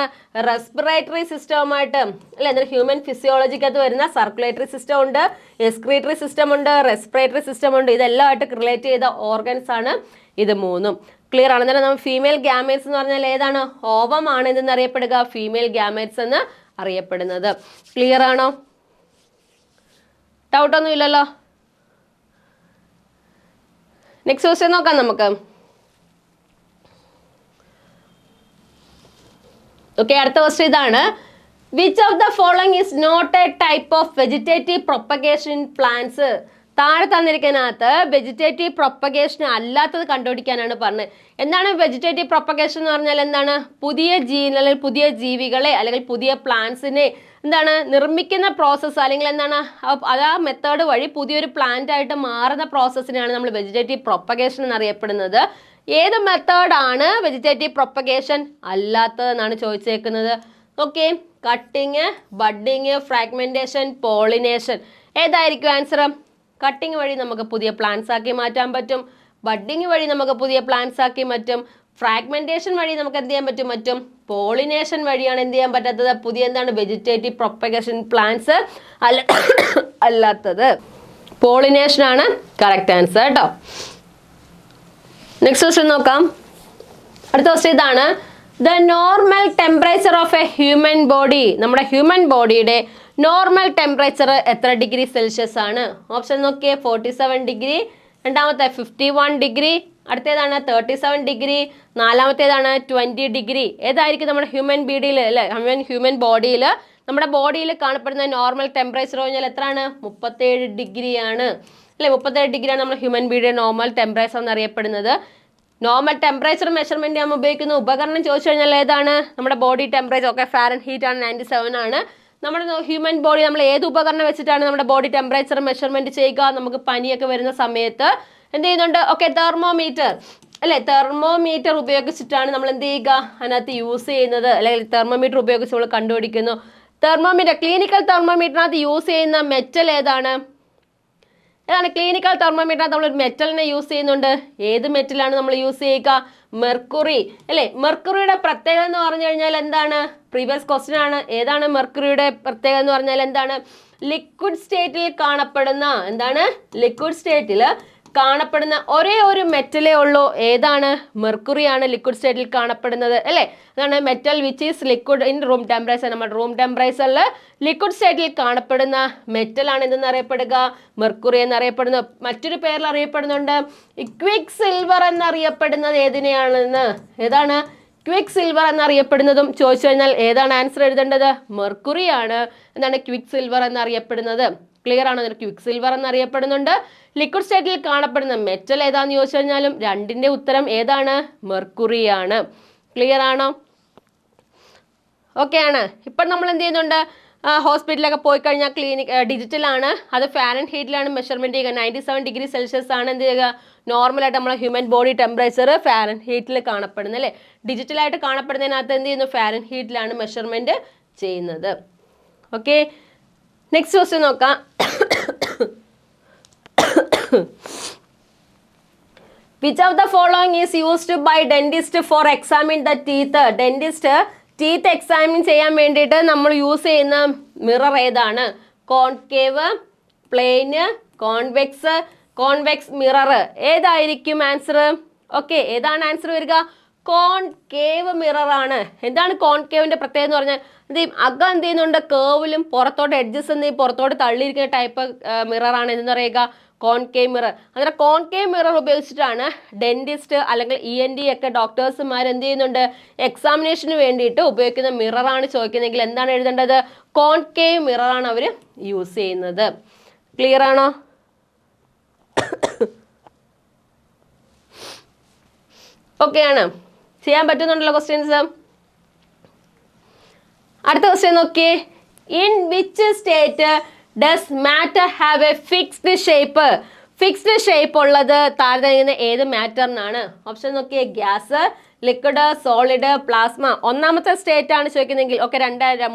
S1: റെസ്പിറേറ്ററി സിസ്റ്റവുമായിട്ട് അല്ലെ, എന്താണ് ഹ്യൂമൻ ഫിസിയോളജിക്കകത്ത് വരുന്ന സർക്കുലേറ്ററി സിസ്റ്റം ഉണ്ട്, എക്സ്ക്രീറ്ററി സിസ്റ്റം ഉണ്ട്, റെസ്പിറേറ്ററി സിസ്റ്റം ഉണ്ട്. ഇതെല്ലാമായിട്ട് റിലേറ്റ് ചെയ്ത ഓർഗൻസ് ആണ് ഇത് മൂന്നും. ക്ലിയർ ആണ്. എന്നാൽ നമ്മൾ ഫീമെയിൽ ഗ്യാമേറ്റ്സ് എന്ന് പറഞ്ഞാൽ ഏതാണ്? ഓവം ആണ് ഇതെന്ന് അറിയപ്പെടുക, ഫീമെയിൽ ഗ്യാമേറ്റ്സ് എന്ന് അറിയപ്പെടുന്നത്. ക്ലിയർ ആണോ? ഡൗട്ടൊന്നും ഇല്ലല്ലോ? നെക്സ്റ്റ് ക്വസ്റ്റ്യൻ നോക്കാം നമുക്ക്. ഓക്കെ, അടുത്ത ക്വസ്റ്റ്യൻ ഇതാണ്. Which of the following is not A type of vegetative propagation in plants? താഴെ തന്നിരിക്കുന്നതിനകത്ത് വെജിറ്റേറ്റീവ് പ്രൊപ്പഗേഷൻ അല്ലാത്തത് കണ്ടുപിടിക്കാനാണ് പറഞ്ഞത്. എന്താണ് വെജിറ്റേറ്റീവ് പ്രൊപ്പഗേഷൻ എന്ന് പറഞ്ഞാൽ? എന്താണ്? പുതിയ അല്ലെങ്കിൽ പുതിയ ജീവികളെ അല്ലെങ്കിൽ പുതിയ പ്ലാന്റ്സിനെ എന്താണ് നിർമ്മിക്കുന്ന പ്രോസസ്സ്, അല്ലെങ്കിൽ എന്താണ് ആ മെത്തേഡ് വഴി പുതിയൊരു പ്ലാന്റ് ആയിട്ട് മാറുന്ന പ്രോസസ്സിനെയാണ് നമ്മൾ വെജിറ്റേറ്റീവ് പ്രൊപ്പഗേഷൻ എന്നറിയപ്പെടുന്നത്. ഏത് മെത്തേഡാണ് വെജിറ്റേറ്റീവ് പ്രൊപ്പഗേഷൻ അല്ലാത്തതെന്നാണ് ചോദിച്ചേക്കുന്നത്. Okay, cutting, budding, fragmentation, pollination. ഏതായിരിക്കും ആൻസർ? കട്ടിങ് വഴി നമുക്ക് പുതിയ പ്ലാന്റ്സ് ആക്കി മാറ്റാൻ പറ്റും, ബഡ്ഡിങ് വഴി നമുക്ക് പുതിയ പ്ലാന്റ്സ് ആക്കി പറ്റും, ഫ്രാഗ്മെന്റേഷൻ വഴി നമുക്ക് എന്ത് ചെയ്യാൻ പറ്റും? പോളിനേഷൻ വഴിയാണ് എന്ത് ചെയ്യാൻ പറ്റാത്തത്? പുതിയ എന്താണ് വെജിറ്റേറ്റീവ് പ്രൊപ്പഗേഷൻ പ്ലാന്റ്സ് അല്ലാത്തത്. പോളിനേഷൻ ആണ് കറക്റ്റ് ആൻസർ കേട്ടോ. നെക്സ്റ്റ് ക്വസ്റ്റ്യൻ നോക്കാം. അടുത്ത ക്വസ്റ്റ്യൻ ഇതാണ്. The normal temperature of A human body. നമ്മുടെ ഹ്യൂമൻ ബോഡിയുടെ നോർമൽ ടെമ്പറേച്ചർ എത്ര ഡിഗ്രി സെൽഷ്യസ് ആണ്? ഓപ്ഷൻ നോക്കിയേ. 47 ഡിഗ്രി, രണ്ടാമത്തെ 51 ഡിഗ്രി, അടുത്തേതാണ് 37 ഡിഗ്രി, നാലാമത്തേതാണ് 20 ഡിഗ്രി. ഏതായിരിക്കും നമ്മുടെ ഹ്യൂമൻ ബോഡിയിൽ അല്ലെ, ഹ്യൂമൻ ബോഡിയിൽ നമ്മുടെ ബോഡിയിൽ കാണപ്പെടുന്ന നോർമൽ ടെമ്പറേച്ചർ പറഞ്ഞാൽ എത്രയാണ്? 37 ഡിഗ്രിയാണ് അല്ലെ. 37 ഡിഗ്രിയാണ് നമ്മുടെ ഹ്യൂമൻ ബോഡിയുടെ നോർമൽ ടെമ്പറേച്ചർ എന്നറിയപ്പെടുന്നത്. നോർമൽ ടെമ്പറേച്ചർ മെഷർമെന്റ് നമ്മൾ ഉപയോഗിക്കുന്ന ഉപകരണം ചോദിച്ചു കഴിഞ്ഞാൽ ഏതാണ്? നമ്മുടെ ബോഡി ടെമ്പറേച്ചർ. ഓക്കെ, ഫാരൻഹീറ്റ് ആണ്, 97 ആണ്. നമ്മുടെ ഹ്യൂമൻ ബോഡി നമ്മൾ ഏത് ഉപകരണം വെച്ചിട്ടാണ് നമ്മുടെ ബോഡി ടെമ്പറേച്ചർ മെഷർമെന്റ് ചെയ്യുക? നമുക്ക് പനിയൊക്കെ വരുന്ന സമയത്ത് എന്ത് ചെയ്യുന്നുണ്ട്? ഓക്കെ, തെർമോമീറ്റർ അല്ലെ, തെർമോമീറ്റർ ഉപയോഗിച്ചിട്ടാണ് നമ്മൾ എന്ത് ചെയ്യുക? അതിനകത്ത് യൂസ് ചെയ്യുന്നത്, അല്ലെങ്കിൽ തെർമോമീറ്റർ ഉപയോഗിച്ച് നമ്മൾ കണ്ടുപിടിക്കുന്നു. തെർമോമീറ്റർ, ക്ലിനിക്കൽ തെർമോമീറ്ററിനകത്ത് യൂസ് ചെയ്യുന്ന മെറ്റൽ ഏതാണ്? ക്ലിനിക്കൽ തെർമോമീറ്ററിനകത്ത് നമ്മൾ ഒരു മെറ്റലിനെ യൂസ് ചെയ്യുന്നുണ്ട്. ഏത് മെറ്റലാണ് നമ്മൾ യൂസ് ചെയ്യുക? മെർക്കുറി അല്ലെ. മെർക്കുറിയുടെ പ്രത്യേകത എന്ന് പറഞ്ഞു കഴിഞ്ഞാൽ എന്താണ്? പ്രീവിയസ് ക്വസ്റ്റ്യൻ ആണ്. ഏതാണ് മെർക്കുറിയുടെ പ്രത്യേകത എന്ന് പറഞ്ഞാൽ എന്താണ്? ലിക്വിഡ് സ്റ്റേറ്റിൽ കാണപ്പെടുന്ന, എന്താണ്? ലിക്വിഡ് സ്റ്റേറ്റിൽ കാണപ്പെടുന്ന ഒരേ ഒരു മെറ്റലേ ഉള്ളൂ. ഏതാണ്? മെർക്കുറിയാണ് ലിക്വിഡ് സ്റ്റേറ്റിൽ കാണപ്പെടുന്നത് അല്ലേ. അതാണ് metal which is liquid in room temperature. നമ്മുടെ റൂം ടെമ്പറേച്ചറിൽ ലിക്വിഡ് സ്റ്റേറ്റിൽ കാണപ്പെടുന്ന മെറ്റലാണ് എന്തെന്ന് അറിയപ്പെടുക? മെർക്കുറി എന്നറിയപ്പെടുന്നു. മറ്റൊരു പേരിൽ അറിയപ്പെടുന്നുണ്ട് ക്വിക്ക് സിൽവർ എന്നറിയപ്പെടുന്നത് ഏതിനെയാണെന്ന്? ഏതാണ്? ക്വിക്ക് സിൽവർ എന്നറിയപ്പെടുന്നതും ചോദിച്ചു കഴിഞ്ഞാൽ ഏതാണ് ആൻസർ എഴുതേണ്ടത്? മെർക്കുറിയാണ് എന്താണ് ക്വിക്ക് സിൽവർ എന്നറിയപ്പെടുന്നത്. ക്ലിയർ ആണോ? ക്വിക്ക് സിൽവർ എന്നറിയപ്പെടുന്നുണ്ട്. ലിക്വിഡ് സ്റ്റേറ്റിൽ കാണപ്പെടുന്ന മെറ്റൽ ഏതാന്ന് ചോദിച്ചു കഴിഞ്ഞാലും രണ്ടിന്റെ ഉത്തരം ഏതാണ്? മെർക്കുറിയാണ്. ക്ലിയർ ആണോ? ഓക്കെ ആണ്. ഇപ്പം നമ്മൾ എന്ത് ചെയ്യുന്നുണ്ട്? ഹോസ്പിറ്റലൊക്കെ പോയി കഴിഞ്ഞാൽ ഡിജിറ്റലാണ്, അത് ഫാരൻഹീറ്റിലാണ് മെഷർമെന്റ് ചെയ്യുക. 97 ഡിഗ്രി സെൽഷ്യസ് ആണ് എന്ത് ചെയ്യുക? നോർമലായിട്ട് നമ്മളെ ഹ്യൂമൻ ബോഡി ടെമ്പറേച്ചർ ഫാരൻഹീറ്റിൽ കാണപ്പെടുന്നത് അല്ലേ. ഡിജിറ്റലായിട്ട് കാണപ്പെടുന്നതിനകത്ത് എന്ത് ചെയ്യുന്നു? ഫാരൻഹീറ്റിലാണ് മെഷർമെന്റ് ചെയ്യുന്നത്. ഓക്കെ, നെക്സ്റ്റ് ക്വസ്റ്റ്യൻ നോക്കാം. Which of the following is used by dentist for examine the teeth? Dentist teeth examine ചെയ്യാൻ വേണ്ടിയിട്ട് നമ്മൾ യൂസ് ചെയ്യുന്ന മിറർ ഏതാണ്? കോൺകേവ്, പ്ലെയിന്, കോൺവെക്സ് മിറർ. ഏതായിരിക്കും ആൻസർ? ഓക്കെ, ഏതാണ് ആൻസർ വരിക? കോൺകേവ് മിറർ ആണ്. എന്താണ് കോൺകേവിന്റെ പ്രത്യേകത എന്ന് പറഞ്ഞാൽ അകം എന്ത് ചെയ്യുന്നുണ്ട്? കേവിലും പുറത്തോട്ട് എഡ്ജസ് എന്ത് ചെയ്യും? പുറത്തോട്ട് തള്ളിയിരിക്കുന്ന ടൈപ്പ് മിറർ ആണ് എന്ന് പറയുക കോൺകേവ് മിറർ. അങ്ങനെ കോൺകേവ് മിറർ ഉപയോഗിച്ചിട്ടാണ് ഡെന്റിസ്റ്റ് അല്ലെങ്കിൽ ENT ഒക്കെ ഡോക്ടേഴ്സുമാർ എന്ത് ചെയ്യുന്നുണ്ട്? എക്സാമിനേഷന് വേണ്ടിയിട്ട് ഉപയോഗിക്കുന്ന മിററാണ് ചോദിക്കുന്നതെങ്കിൽ എന്താണ് എഴുതേണ്ടത്? കോൺകേവ് മിററാണ് അവർ യൂസ് ചെയ്യുന്നത്. ക്ലിയർ ആണോ? ഓക്കെ ആണ്. ചെയ്യാൻ പറ്റുന്നുണ്ടല്ലോ ക്വസ്റ്റ്യൻസ്. അടുത്ത ക്വസ്റ്റ്യൻ നോക്കിയേ. In which state does matter have A fixed shape? Fixed shape ഉള്ളത് താരതമ്യം ഏത് മാറ്ററിനാണ്? ഓപ്ഷൻ നോക്കിയേ. Gas, liquid, solid, plasma. ഒന്നാമത്തെ സ്റ്റേറ്റ് ആണ് ചോദിക്കുന്നതെങ്കിൽ ഓക്കെ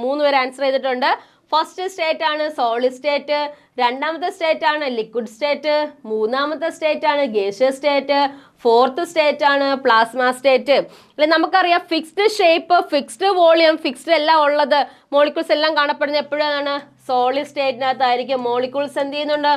S1: 3 പേര് ആൻസർ ചെയ്തിട്ടുണ്ട്. ഫസ്റ്റ് സ്റ്റേറ്റ് ആണ് സോളിഡ് സ്റ്റേറ്റ്, രണ്ടാമത്തെ സ്റ്റേറ്റ് ആണ് ലിക്വിഡ് സ്റ്റേറ്റ്, മൂന്നാമത്തെ സ്റ്റേറ്റ് ആണ് ഗേഷ്യസ് സ്റ്റേറ്റ്, ഫോർത്ത് സ്റ്റേറ്റ് ആണ് പ്ലാസ്മ സ്റ്റേറ്റ്. അല്ലെ നമുക്കറിയാം fixed shape, fixed volume, fixed എല്ലാം ഉള്ളത് മോളിക്യൂൾസ് എല്ലാം കാണപ്പെടുന്നത് എപ്പോഴാണ്? സോളിഡ് സ്റ്റേറ്റിനകത്തായിരിക്കും. മോളിക്യൂൾസ് എന്ത് ചെയ്യുന്നുണ്ട്?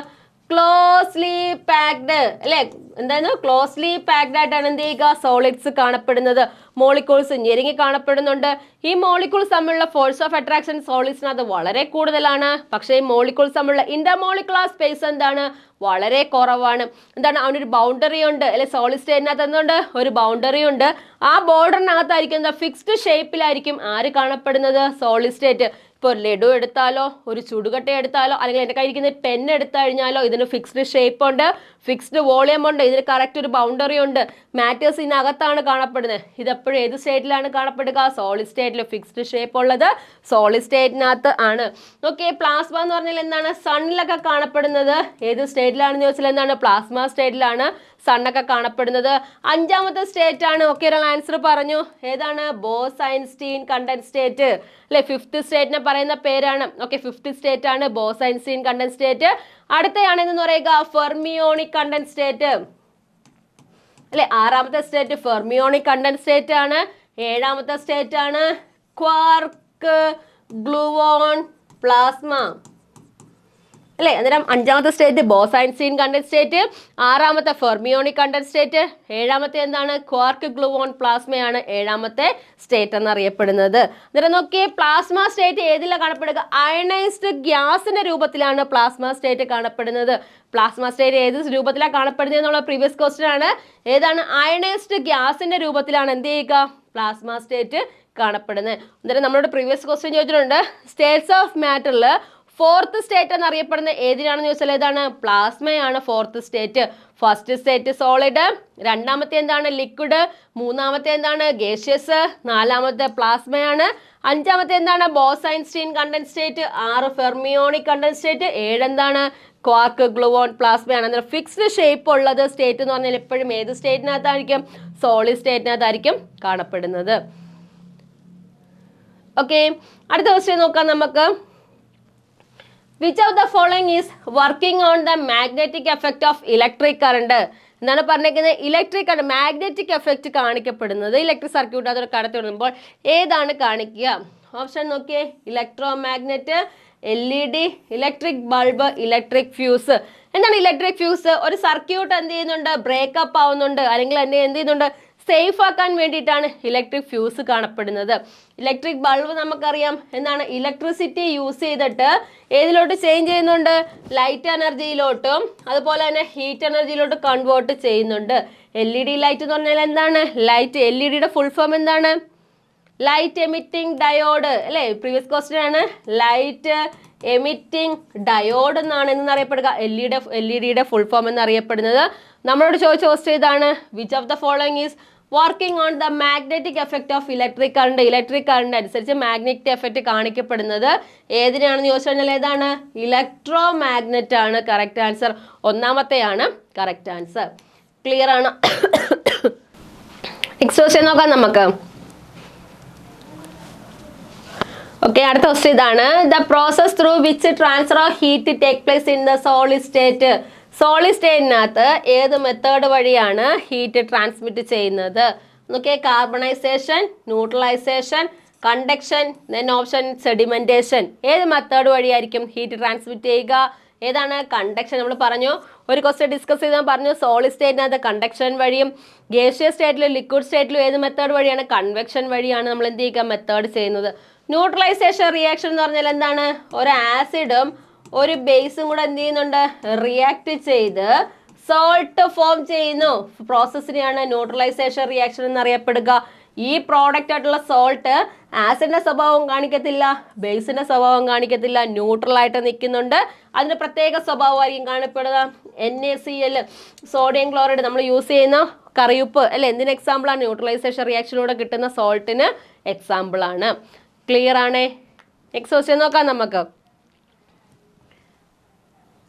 S1: ക്ലോസ്ലി പാക്ഡ് അല്ലെ, എന്തായിരുന്നു? ക്ലോസ്ലി പാക്ഡ് ആയിട്ടാണ് എന്ത് ചെയ്യുക? സോളിഡ്സ് കാണപ്പെടുന്നത്. മോളിക്യൂൾസ് ഞെരുങ്ങി കാണപ്പെടുന്നുണ്ട്. ഈ മോളിക്യൂൾസ് തമ്മിലുള്ള ഫോഴ്സ് ഓഫ് അട്രാക്ഷൻ സോളിഡ്സിനകത്ത് വളരെ കൂടുതലാണ്. പക്ഷേ ഈ മോളിക്യൂൾസ് തമ്മിലുള്ള ഇന്റർമോളിക്കുലർ സ്പേസ് എന്താണ്? വളരെ കുറവാണ്. എന്താണ്? അവനൊരു ബൗണ്ടറി ഉണ്ട് അല്ലെ, സോളിഡ് സ്റ്റേറ്റിനകത്ത് എന്തുണ്ട്? ഒരു ബൗണ്ടറി ഉണ്ട്. ആ ബോർഡറിനകത്തായിരിക്കും എന്താ? ഫിക്സ്ഡ് ഷേപ്പിലായിരിക്കും ആര് കാണപ്പെടുന്നത്? Solid state. ഇപ്പോൾ ഒരു ലഡു എടുത്താലോ, ഒരു ചുടുകട്ട എടുത്താലോ, അല്ലെങ്കിൽ എൻ്റെ കയ്യിരിക്കുന്ന പെൻ എടുത്തു കഴിഞ്ഞാലോ ഇതിന് ഫിക്സ്ഡ് ഷേപ്പ് ഉണ്ട്, ഫിക്സ്ഡ് വോളിയം ഉണ്ട്, ഇതിന് കറക്റ്റ് ഒരു ബൗണ്ടറി ഉണ്ട്. മാറ്റേഴ്സ് ഇതിനകത്താണ് കാണപ്പെടുന്നത്. ഇതെപ്പോഴും ഏത് സ്റ്റേറ്റിലാണ് കാണപ്പെടുക? സോളിഡ് സ്റ്റേറ്റിൽ. ഫിക്സ്ഡ് ഷേപ്പ് ഉള്ളത് സോളിഡ് സ്റ്റേറ്റിനകത്ത് ആണ്. ഓക്കെ, പ്ലാസ്മ എന്ന് പറഞ്ഞാൽ എന്താണ്? സണ്ണിലൊക്കെ കാണപ്പെടുന്നത് ഏത് സ്റ്റേറ്റിലാണെന്ന് ചോദിച്ചാൽ എന്താണ്? പ്ലാസ്മ സ്റ്റേറ്റിലാണ് സണ്ണൊക്കെ കാണപ്പെടുന്നത്. അഞ്ചാമത്തെ സ്റ്റേറ്റ് ആണ്. ഓക്കെ, ഒരാൾ ആൻസർ പറഞ്ഞു. ഏതാണ്? ബോസ്-ഐൻസ്റ്റീൻ കണ്ടൻസ് സ്റ്റേറ്റ് അല്ലെ. ഫിഫ്ത്ത് സ്റ്റേറ്റിനെ പറയുന്ന പേരാണ്. ഓക്കെ, ഫിഫ്ത്ത് സ്റ്റേറ്റ് ആണ് ബോസ്-ഐൻസ്റ്റീൻ കണ്ടൻസ് സ്റ്റേറ്റ്. അടുത്തയാണെന്ന് പറയുക ഫെർമിയോണിക് കണ്ടൻസ് സ്റ്റേറ്റ് അല്ലെ. ആറാമത്തെ സ്റ്റേറ്റ് ഫെർമിയോണിക് കണ്ടൻസ് സ്റ്റേറ്റ് ആണ്. ഏഴാമത്തെ സ്റ്റേറ്റ് ആണ് ക്വാർക്ക് ഗ്ലൂവോൺ പ്ലാസ്മ അല്ലെ. അന്നേരം അഞ്ചാമത്തെ സ്റ്റേറ്റ് ബോസ്-ഐൻസ്റ്റീൻ കണ്ടൻസ് സ്റ്റേറ്റ്, ആറാമത്തെ ഫെർമിയോണിക് കണ്ടൻസ് സ്റ്റേറ്റ്, ഏഴാമത്തെ എന്താണ്? ക്വാർക്ക് ഗ്ലൂവോൺ പ്ലാസ്മയാണ് ഏഴാമത്തെ സ്റ്റേറ്റ് എന്നറിയപ്പെടുന്നത്. അന്നേരം നോക്കിയേ, പ്ലാസ്മ സ്റ്റേറ്റ് ഏതിലാണ് കാണപ്പെടുക? അയണൈസ്ഡ് ഗ്യാസിന്റെ രൂപത്തിലാണ് പ്ലാസ്മ സ്റ്റേറ്റ് കാണപ്പെടുന്നത്. പ്ലാസ്മ സ്റ്റേറ്റ് ഏത് രൂപത്തിലാണ് കാണപ്പെടുന്നത് എന്നുള്ള പ്രീവിയസ് ക്വസ്റ്റ്യൻ ആണ്. ഏതാണ്? അയണൈസ്ഡ് ഗ്യാസിന്റെ രൂപത്തിലാണ് എന്ത് ചെയ്യുക? പ്ലാസ്മ സ്റ്റേറ്റ് കാണപ്പെടുന്നത്. അന്നേരം നമ്മളോട് പ്രീവിയസ് ക്വസ്റ്റ്യൻ ചോദിച്ചിട്ടുണ്ട്, സ്റ്റേറ്റ്സ് ഓഫ് മാറ്ററിൽ ഫോർത്ത് സ്റ്റേറ്റ് എന്നറിയപ്പെടുന്ന ഏതിനാണെന്ന് ചോദിച്ചാൽ ഏതാണ്? പ്ലാസ്മയാണ് fourth state. First state solid, രണ്ടാമത്തെ എന്താണ്? ലിക്വിഡ്, മൂന്നാമത്തെ എന്താണ്? ഗേഷ്യസ്, നാലാമത്തെ പ്ലാസ്മയാണ്, അഞ്ചാമത്തെ എന്താണ്? ബോസ്-ഐൻസ്റ്റീൻ കണ്ടൻസ് സ്റ്റേറ്റ്, ആറ് ഫെർമിയോണിക് കണ്ടൻസ് സ്റ്റേറ്റ്, ഏഴ് എന്താണ്? ക്വാർക്ക് ഗ്ലൂവോൺ പ്ലാസ്മയാണ്. അന്നേരം ഫിക്സ്ഡ് ഷേപ്പ് ഉള്ളത് സ്റ്റേറ്റ് എന്ന് പറഞ്ഞാൽ എപ്പോഴും ഏത് സ്റ്റേറ്റിനകത്തായിരിക്കും? സോളിഡ് സ്റ്റേറ്റിനകത്തായിരിക്കും കാണപ്പെടുന്നത്. ഓക്കെ, അടുത്ത ക്വസ്റ്റ്യൻ നോക്കാം നമുക്ക്. Which of the following is working on the magnetic effect of electric current? എന്താണ് പറഞ്ഞിരിക്കുന്നത്? ഇലക്ട്രിക് കറണ്ട്, മാഗ്നറ്റിക് എഫക്റ്റ് കാണിക്കപ്പെടുന്നത് ഇലക്ട്രിക് സർക്യൂട്ട് അതൊരു കടത്തി വിടുമ്പോൾ ഏതാണ് കാണിക്കുക? ഓപ്ഷൻ നോക്കിയേ, electromagnet, LED, electric bulb, electric fuse. എന്താണ് ഇലക്ട്രിക് ഫ്യൂസ്? ഒരു സർക്യൂട്ട് എന്ത് ചെയ്യുന്നുണ്ട്? ബ്രേക്കപ്പ് ആവുന്നുണ്ട്, അല്ലെങ്കിൽ എന്ത് ചെയ്യുന്നുണ്ട്? സേഫ് ആക്കാൻ വേണ്ടിയിട്ടാണ് ഇലക്ട്രിക് ഫ്യൂസ് കാണപ്പെടുന്നത്. ഇലക്ട്രിക് ബൾബ് നമുക്കറിയാം എന്താണ്? ഇലക്ട്രിസിറ്റി യൂസ് ചെയ്തിട്ട് ഏതിലോട്ട് ചേഞ്ച് ചെയ്യുന്നുണ്ട്? ലൈറ്റ് എനർജിയിലോട്ടും അതുപോലെ തന്നെ ഹീറ്റ് എനർജിയിലോട്ട് കൺവേർട്ട് ചെയ്യുന്നുണ്ട്. LED ലൈറ്റ് എന്ന് പറഞ്ഞാൽ എന്താണ്? ലൈറ്റ്. LED ഫുൾ ഫോം എന്താണ്? ലൈറ്റ് എമിറ്റിംഗ് ഡയോഡ് അല്ലേ. പ്രീവിയസ് ക്വസ്റ്റ്യൻ ആണ്. ലൈറ്റ് എമിറ്റിംഗ് ഡയോഡ് എന്നാണ് എന്നറിയപ്പെടുക. LED ഫുൾ ഫോം എന്നറിയപ്പെടുന്നത്. നമ്മളോട് ചോദിച്ച ക്വസ്റ്റ്യൻ ഇതാണ്, which of the following is working on the magnetic effect of electric current? Electric current അനുസരിച്ച് magnetic effect കാണിക്കപ്പെടുന്നത് ഏതിനാണെന്ന് ചോദിച്ചു കഴിഞ്ഞാൽ ഏതാണ്? ഇലക്ട്രോ മാഗ്നറ്റ് ആണ് കറക്റ്റ് ആൻസർ. ഒന്നാമത്തെയാണ് കറക്റ്റ് ആൻസർ. ക്ലിയർ ആണ്? നെക്സ്റ്റ് ക്വസ്റ്റ്യൻ നോക്കാം നമുക്ക്. ഓക്കെ, അടുത്ത ക്വസ്റ്റ്യൻ ഇതാണ്, the process through which transfer of heat take place in the solid state? Solid സ്റ്റേറ്റിനകത്ത് ഏത് മെത്തേഡ് വഴിയാണ് ഹീറ്റ് ട്രാൻസ്മിറ്റ് ചെയ്യുന്നത്? നോക്കിയേ, carbonization, neutralization, conduction, then option sedimentation. ഏത് മെത്തേഡ് വഴിയായിരിക്കും ഹീറ്റ് ട്രാൻസ്മിറ്റ് ചെയ്യുക? ഏതാണ്? കണ്ടക്ഷൻ. നമ്മൾ പറഞ്ഞു, ഒരു ക്വസ്റ്റ്യൻ ഡിസ്കസ് ചെയ്താൽ പറഞ്ഞു സോളിഡ് സ്റ്റേറ്റിനകത്ത് കണ്ടക്ഷൻ വഴിയും ഗേഷ്യസ് സ്റ്റേറ്റിലും ലിക്വിഡ് സ്റ്റേറ്റിലും ഏത് മെത്തേഡ് വഴിയാണ്? കൺവെക്ഷൻ വഴിയാണ് നമ്മൾ എന്ത് ചെയ്യുക? മെത്തേഡ് ചെയ്യുന്നത്. ന്യൂട്രലൈസേഷൻ റിയാക്ഷൻ എന്ന് പറഞ്ഞാൽ എന്താണ്? ഒരു ആസിഡും ഒരു ബേസും കൂടെ എന്ത് ചെയ്യുന്നുണ്ട്? റിയാക്ട് ചെയ്ത് സോൾട്ട് ഫോം ചെയ്യുന്നു. പ്രോസസ്സിനെയാണ് ന്യൂട്രലൈസേഷൻ റിയാക്ഷൻ എന്നറിയപ്പെടുക. ഈ പ്രോഡക്റ്റ് ആയിട്ടുള്ള സോൾട്ട് ആസിഡിന്റെ സ്വഭാവം കാണിക്കത്തില്ല, ബേസിന്റെ സ്വഭാവം കാണിക്കത്തില്ല, ന്യൂട്രൽ ആയിട്ട് നിൽക്കുന്നുണ്ട്. അതിന് പ്രത്യേക സ്വഭാവമായിരിക്കും കാണപ്പെടുക. NaCl, സോഡിയം ക്ലോറൈഡ്, നമ്മൾ യൂസ് ചെയ്യുന്ന കറിയുപ്പ് അല്ലെ, എന്തിന് എക്സാമ്പിൾ ആണ്? ന്യൂട്രലൈസേഷൻ റിയാക്ഷനിലൂടെ കിട്ടുന്ന സോൾട്ടിന് എക്സാമ്പിൾ ആണ്. ക്ലിയർ ആണേ? നെക്സ്റ്റ് ക്വസ്റ്റ്യൻ നോക്കാം നമുക്ക്.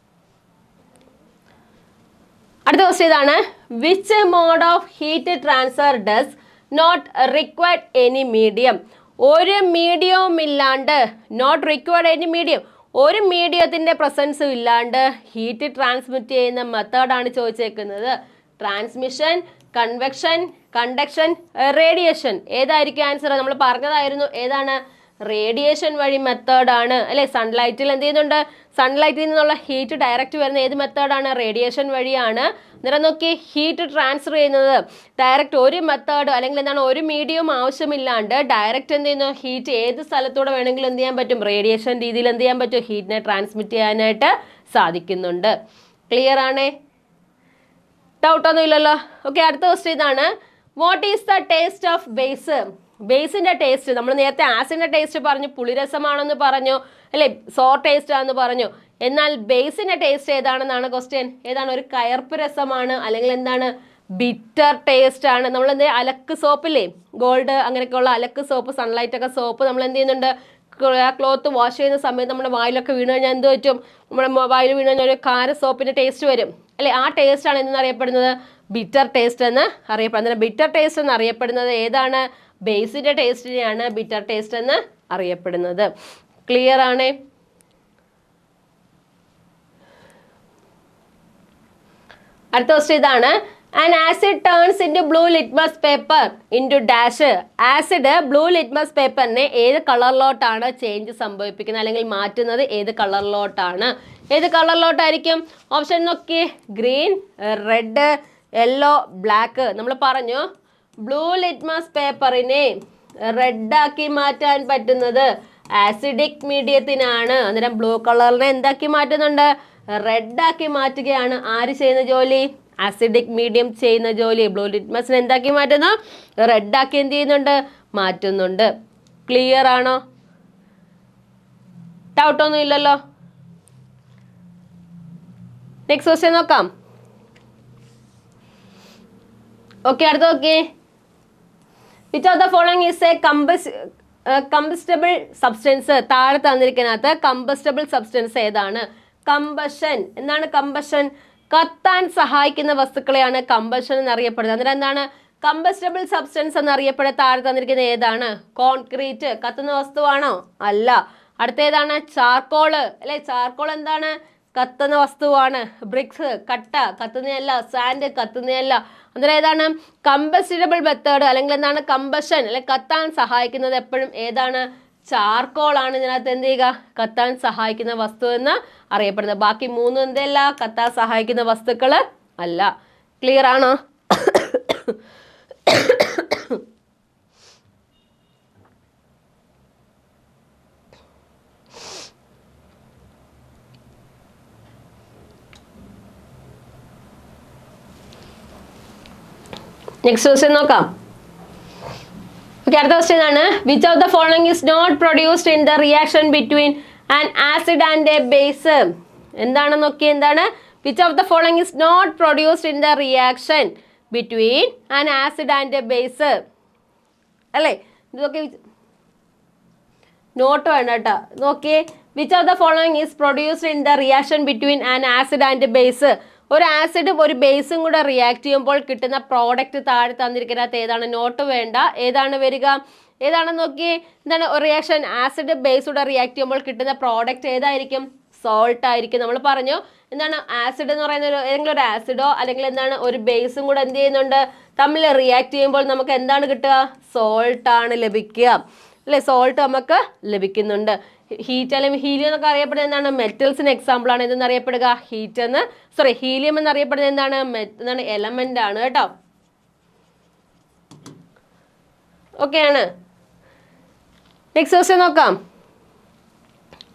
S1: അടുത്ത ക്വസ്റ്റ്യൻ ഇതാണ്, which mode of heat transfer does not require any medium? ഒരു മീഡിയവും ഇല്ലാണ്ട്, നോട്ട് റിക്വയർഡ് എനി മീഡിയം, ഒരു മീഡിയത്തിന്റെ പ്രസൻസും ഇല്ലാണ്ട് ഹീറ്റ് ട്രാൻസ്മിറ്റ് ചെയ്യുന്ന മെത്തേഡാണ് ചോദിച്ചേക്കുന്നത്. Transmission, convection, conduction, radiation. ഏതായിരിക്കും ആൻസർ? നമ്മൾ പറഞ്ഞതായിരുന്നു ഏതാണ്? റേഡിയേഷൻ വഴി മെത്തേഡാണ് അല്ലെ. സൺലൈറ്റിൽ എന്ത് ചെയ്യുന്നുണ്ട്? സൺലൈറ്റിൽ നിന്നുള്ള ഹീറ്റ് ഡയറക്റ്റ് വരുന്ന ഏത് മെത്തേഡാണ്? റേഡിയേഷൻ വഴിയാണ്. അന്നേരം നോക്കി, ഹീറ്റ് ട്രാൻസ്ഫർ ചെയ്യുന്നത് ഡയറക്റ്റ് ഒരു മെത്തേഡ് അല്ലെങ്കിൽ എന്താണ് ഒരു മീഡിയം ആവശ്യമില്ലാണ്ട് ഡയറക്റ്റ് എന്ത് ചെയ്യുന്നു? ഹീറ്റ് ഏത് സ്ഥലത്തൂടെ വേണമെങ്കിലും എന്ത് ചെയ്യാൻ പറ്റും? റേഡിയേഷൻ രീതിയിൽ എന്ത് ചെയ്യാൻ പറ്റും? ഹീറ്റിനെ ട്രാൻസ്മിറ്റ് ചെയ്യാനായിട്ട് സാധിക്കുന്നുണ്ട്. ക്ലിയർ ആണേ? ഡൗട്ടൊന്നും ഇല്ലല്ലോ. ഓക്കെ, അടുത്ത ക്വസ്റ്റ്യൻ ഇതാണ്. What is the taste of base? ബേസിന്റെ ടേസ്റ്റ്, നമ്മൾ നേരത്തെ ആസിഡിന്റെ ടേസ്റ്റ് പറഞ്ഞു, പുളിരസമാണെന്ന് പറഞ്ഞു അല്ലെ, സോർ ടേസ്റ്റ് ആണെന്ന് പറഞ്ഞു. എന്നാൽ ബേസിന്റെ ടേസ്റ്റ് ഏതാണെന്നാണ് ക്വസ്റ്റ്യൻ. ഏതാണ്? ഒരു കയർപ്പ് രസമാണ്, അല്ലെങ്കിൽ എന്താണ്? ബിറ്റർ ടേസ്റ്റ് ആണ്. നമ്മൾ എന്ത് അലക്ക് സോപ്പില്ലേ, ഗോൾഡ് അങ്ങനെയൊക്കെയുള്ള അലക്ക് സോപ്പ്, സൺലൈറ്റ് ഒക്കെ സോപ്പ് നമ്മൾ എന്ത് ചെയ്യുന്നുണ്ട്? ക്ലോത്ത് വാഷ് ചെയ്യുന്ന സമയത്ത് നമ്മുടെ വായിലൊക്കെ വീണ് കഴിഞ്ഞാൽ എന്ത് പറ്റും? നമ്മുടെ വായിൽ വീണ് കഴിഞ്ഞാൽ ഒരു കാര സോപ്പിന്റെ ടേസ്റ്റ് വരും അല്ലെ. ആ ടേസ്റ്റ് ആണ് എന്നറിയപ്പെടുന്നത് ബിറ്റർ ടേസ്റ്റ് എന്ന് അറിയപ്പെടുന്നത്. ബിറ്റർ ടേസ്റ്റ് എന്ന് അറിയപ്പെടുന്നത് ഏതാണ്? ബേസിന്റെ ടേസ്റ്റിനെയാണ് ബിറ്റർ ടേസ്റ്റ് എന്ന് അറിയപ്പെടുന്നത്. ക്ലിയർ ആണേ? അടുത്ത ക്വസ്റ്റ്യൻ ഇതാണ്. An acid turns into blue litmus paper into dash. Acid blue litmus പേപ്പറിനെ ഏത് കളറിലോട്ടാണ് ചേഞ്ച് സംഭവിപ്പിക്കുന്നത് അല്ലെങ്കിൽ മാറ്റുന്നത്? ഏത് കളറിലോട്ടാണ്? ഏത് കളറിലോട്ടായിരിക്കും? ഓപ്ഷൻ നോക്കിയേ. Green, red, yellow, black. നമ്മൾ പറഞ്ഞു ബ്ലൂ ലിറ്റ്മസ് പേപ്പറിനെ റെഡാക്കി മാറ്റാൻ പറ്റുന്നത് ആസിഡിക് മീഡിയത്തിനാണ്. അന്നേരം ബ്ലൂ കളറിനെ എന്താക്കി മാറ്റുന്നുണ്ട്? റെഡാക്കി മാറ്റുകയാണ് ആര് ചെയ്യുന്ന ജോലി? ആസിഡിക് മീഡിയം ചെയ്യുന്ന ജോലി. ബ്ലൂ ലിറ്റ്മസിനെ എന്താക്കി മാറ്റുന്നു? റെഡാക്കി എന്ത് ചെയ്യുന്നുണ്ട്? മാറ്റുന്നുണ്ട്. ക്ലിയർ ആണോ? ഡൗട്ടൊന്നും ഇല്ലല്ലോ. നെക്സ്റ്റ് ക്വസ്റ്റ്യൻ നോക്കാം. ഓക്കെ, അടുത്ത നോക്കിയേ. Which of the following is A combustible substance? താഴെ തന്നിരിക്കുന്നതിനകത്ത് കമ്പസ്റ്റബിൾ സബ്സ്റ്റൻസ് ഏതാണ്? കമ്പഷൻ. എന്താണ് കമ്പഷൻ? കത്താൻ സഹായിക്കുന്ന വസ്തുക്കളെയാണ് കമ്പഷൻ എന്നറിയപ്പെടുന്നത്. അന്നേരം എന്താണ് കമ്പസ്റ്റബിൾ സബ്സ്റ്റൻസ് എന്നറിയപ്പെടുന്ന താഴെ തന്നിരിക്കുന്നത് ഏതാണ്? കോൺക്രീറ്റ് കത്തുന്ന വസ്തുവാണോ? അല്ല. അടുത്തേതാണ്? ചാർക്കോള് അല്ലെ. ചാർക്കോൾ എന്താണ്? കത്തുന്ന വസ്തുവാണ്. ബ്രിക്സ് കട്ട കത്തുന്നതല്ല. സാൻഡ് കത്തുന്നതല്ല. അന്നേരം ഏതാണ്? കമ്പസ്റ്റബിൾ മെത്തേഡ് അല്ലെങ്കിൽ എന്താണ് കമ്പഷൻ അല്ലെ കത്താൻ സഹായിക്കുന്നത് എപ്പോഴും ഏതാണ്? ചാർക്കോൾ ആണ് ഇതിനകത്ത് എന്ത് ചെയ്യുക? കത്താൻ സഹായിക്കുന്ന വസ്തു എന്ന് അറിയപ്പെടുന്നത്. ബാക്കി മൂന്നും എന്തല്ല? കത്താൻ സഹായിക്കുന്ന വസ്തുക്കള് അല്ല. ക്ലിയർ ആണോ? നെക്സ്റ്റ് ക്വസ്റ്റ്യൻ നോക്കാം. ഓക്കെ, അടുത്ത ക്വസ്റ്റ്യൻ ആണ്. Which of the following is not produced in the reaction between an acid and A base? എന്താണ് നോക്കി? എന്താണ്? Which of the following is not produced in the reaction between an acid and A base അല്ലേ? ഇതൊക്കെ not വേണ്ട കേട്ടോ. നോക്കിയേ. Which of the following is produced in the reaction between an acid and base? ഒരു ആസിഡും ഒരു ബേസും കൂടെ react ചെയ്യുമ്പോൾ കിട്ടുന്ന പ്രോഡക്റ്റ് താഴെ തന്നിരിക്കുന്നത് ഏതാണ്? നോട്ട് വേണ്ട. ഏതാണ് വരിക? ഏതാണെന്ന് നോക്കിയേ. എന്താണ് റിയാക്ഷൻ? ആസിഡ് ബേസ് കൂടെ റിയാക്ട് ചെയ്യുമ്പോൾ കിട്ടുന്ന പ്രോഡക്റ്റ് ഏതായിരിക്കും? സോൾട്ട് ആയിരിക്കും. നമ്മൾ പറഞ്ഞു എന്താണ് ആസിഡ് എന്ന് പറയുന്ന ഏതെങ്കിലും ഒരു ആസിഡോ അല്ലെങ്കിൽ എന്താണ് ഒരു ബേസും കൂടെ എന്ത് ചെയ്യുന്നുണ്ട്? തമ്മിൽ റിയാക്ട് ചെയ്യുമ്പോൾ നമുക്ക് എന്താണ് കിട്ടുക? സോൾട്ട് ആണ് ലഭിക്കുക അല്ലെ. സോൾട്ട് നമുക്ക് ലഭിക്കുന്നുണ്ട്. ഹീറ്റ് അല്ലെങ്കിൽ ഹീലിയം എന്നൊക്കെ അറിയപ്പെടുന്നത് എന്താണ്? മെറ്റൽസിന് എക്സാമ്പിൾ ആണ്. എന്തെന്ന് അറിയപ്പെടുക? ഹീറ്റ് എന്ന് ഹീലിയം എന്നറിയപ്പെടുന്നത് എന്താണ്? എന്താണ്? എലമെന്റ് ആണ് കേട്ടോ. ഓക്കെ ആണ്. നെക്സ്റ്റ് ക്വസ്റ്റ്യൻ നോക്കാം.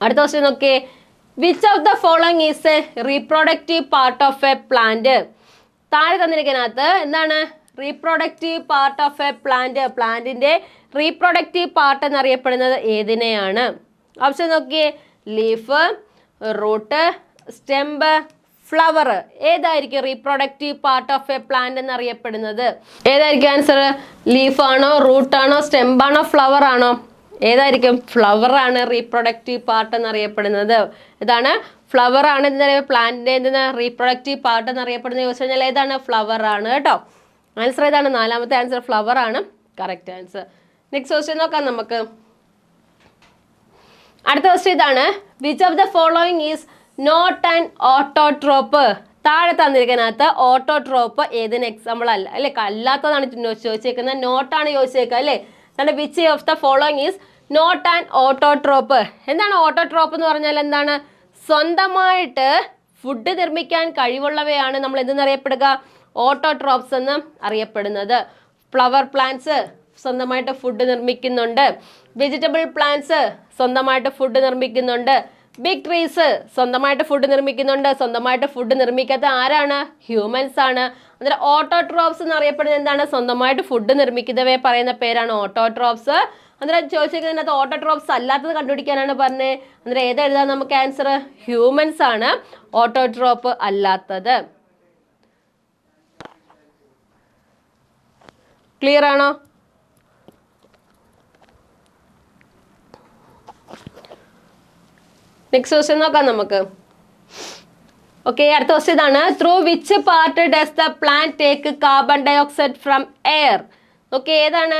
S1: അടുത്ത ക്വസ്റ്റ്യൻ നോക്കേ. Which of the following is a reproductive part of a plant? താഴെ തന്നിരിക്കുന്നതിനകത്ത് എന്താണ് reproductive part of a plant? പ്ലാന്റിന്റെ റീപ്രൊഡക്റ്റീവ് പാർട്ട് എന്നറിയപ്പെടുന്നത് ഏതിനെയാണ്? ഓപ്ഷൻ നോക്കിയേ. Leaf, root, stem, flower. ഏതായിരിക്കും reproductive part of a plant എന്നറിയപ്പെടുന്നത്? ഏതായിരിക്കും ആൻസർ? ലീഫ് ആണോ, റൂട്ടാണോ, സ്റ്റെമ്പാണോ, ഫ്ലവർ ആണോ? ഏതായിരിക്കും? ഫ്ലവർ ആണ് റീപ്രൊഡക്റ്റീവ് പാർട്ട് എന്നറിയപ്പെടുന്നത്. ഇതാണ് ഫ്ലവർ ആണ് എന്താ പ്ലാന്റിന്റെ എന്തെന്ന് റീപ്രൊഡക്റ്റീവ് പാർട്ട് എന്നറിയപ്പെടുന്നത് ചോദിച്ചു കഴിഞ്ഞാൽ ഏതാണ്? ഫ്ലവർ ആണ് കേട്ടോ. ആൻസർ ഏതാണ്? നാലാമത്തെ ആൻസർ ഫ്ലവർ ആണ് കറക്റ്റ് ആൻസർ. നെക്സ്റ്റ് ക്വസ്റ്റ്യൻ നോക്കാം നമുക്ക്. അടുത്ത ക്വസ്റ്റ്യൻ ഇതാണ്. Which of the following is not an autotroph? താഴെ തന്നിരിക്കുന്നതിനകത്ത് ഓട്ടോട്രോപ്പ് ഏതിന് എക്സാമ്പിൾ അല്ല അല്ലെ, അല്ലാത്തതാണ് ചോദിച്ചേക്കുന്നത്, നോട്ടാണ് ചോദിച്ചേക്കുക അല്ലേ. എന്താണ് which of the following is not an autotroph? എന്താണ് ഓട്ടോട്രോപ്പ് എന്ന് പറഞ്ഞാൽ? എന്താണ്? സ്വന്തമായിട്ട് ഫുഡ് നിർമ്മിക്കാൻ കഴിവുള്ളവയാണ് നമ്മൾ എന്തെന്നറിയപ്പെടുക? ഓട്ടോട്രോപ്സ് എന്ന് അറിയപ്പെടുന്നത്. ഫ്ലവർ പ്ലാന്റ്സ് സ്വന്തമായിട്ട് ഫുഡ് നിർമ്മിക്കുന്നുണ്ട്. വെജിറ്റബിൾ പ്ലാന്റ്സ് സ്വന്തമായിട്ട് ഫുഡ് നിർമ്മിക്കുന്നുണ്ട്. ബിഗ് ട്രീസ് സ്വന്തമായിട്ട് ഫുഡ് നിർമ്മിക്കുന്നുണ്ട്. സ്വന്തമായിട്ട് ഫുഡ് നിർമ്മിക്കാത്ത ആരാണ്? ഹ്യൂമൻസ് ആണ്. അന്നേരം ഓട്ടോട്രോപ്സ് എന്ന് അറിയപ്പെടുന്നത് എന്താണ്? സ്വന്തമായിട്ട് ഫുഡ് നിർമ്മിക്കുന്നവയെ പറയുന്ന പേരാണ് ഓട്ടോട്രോപ്സ്. അന്നേരം ചോദിച്ചിരിക്കുന്നതിനകത്ത് ഓട്ടോട്രോപ്സ് അല്ലാത്തത് കണ്ടുപിടിക്കാനാണ് പറഞ്ഞത്. അന്നേരം ഏതെഴുതാം നമുക്ക് ആൻസർ? ഹ്യൂമൻസ് ആണ് ഓട്ടോട്രോപ്പ് അല്ലാത്തത്. ക്ലിയർ ആണോ? നെക്സ്റ്റ് ക്വസ്റ്റ്യൻ നോക്കാം നമുക്ക്. ഓക്കെ, അടുത്ത ക്വസ്റ്റ്യൻ ഇതാണ്. Through which part does the plant take carbon dioxide from air? Okay, ഏതാണ്?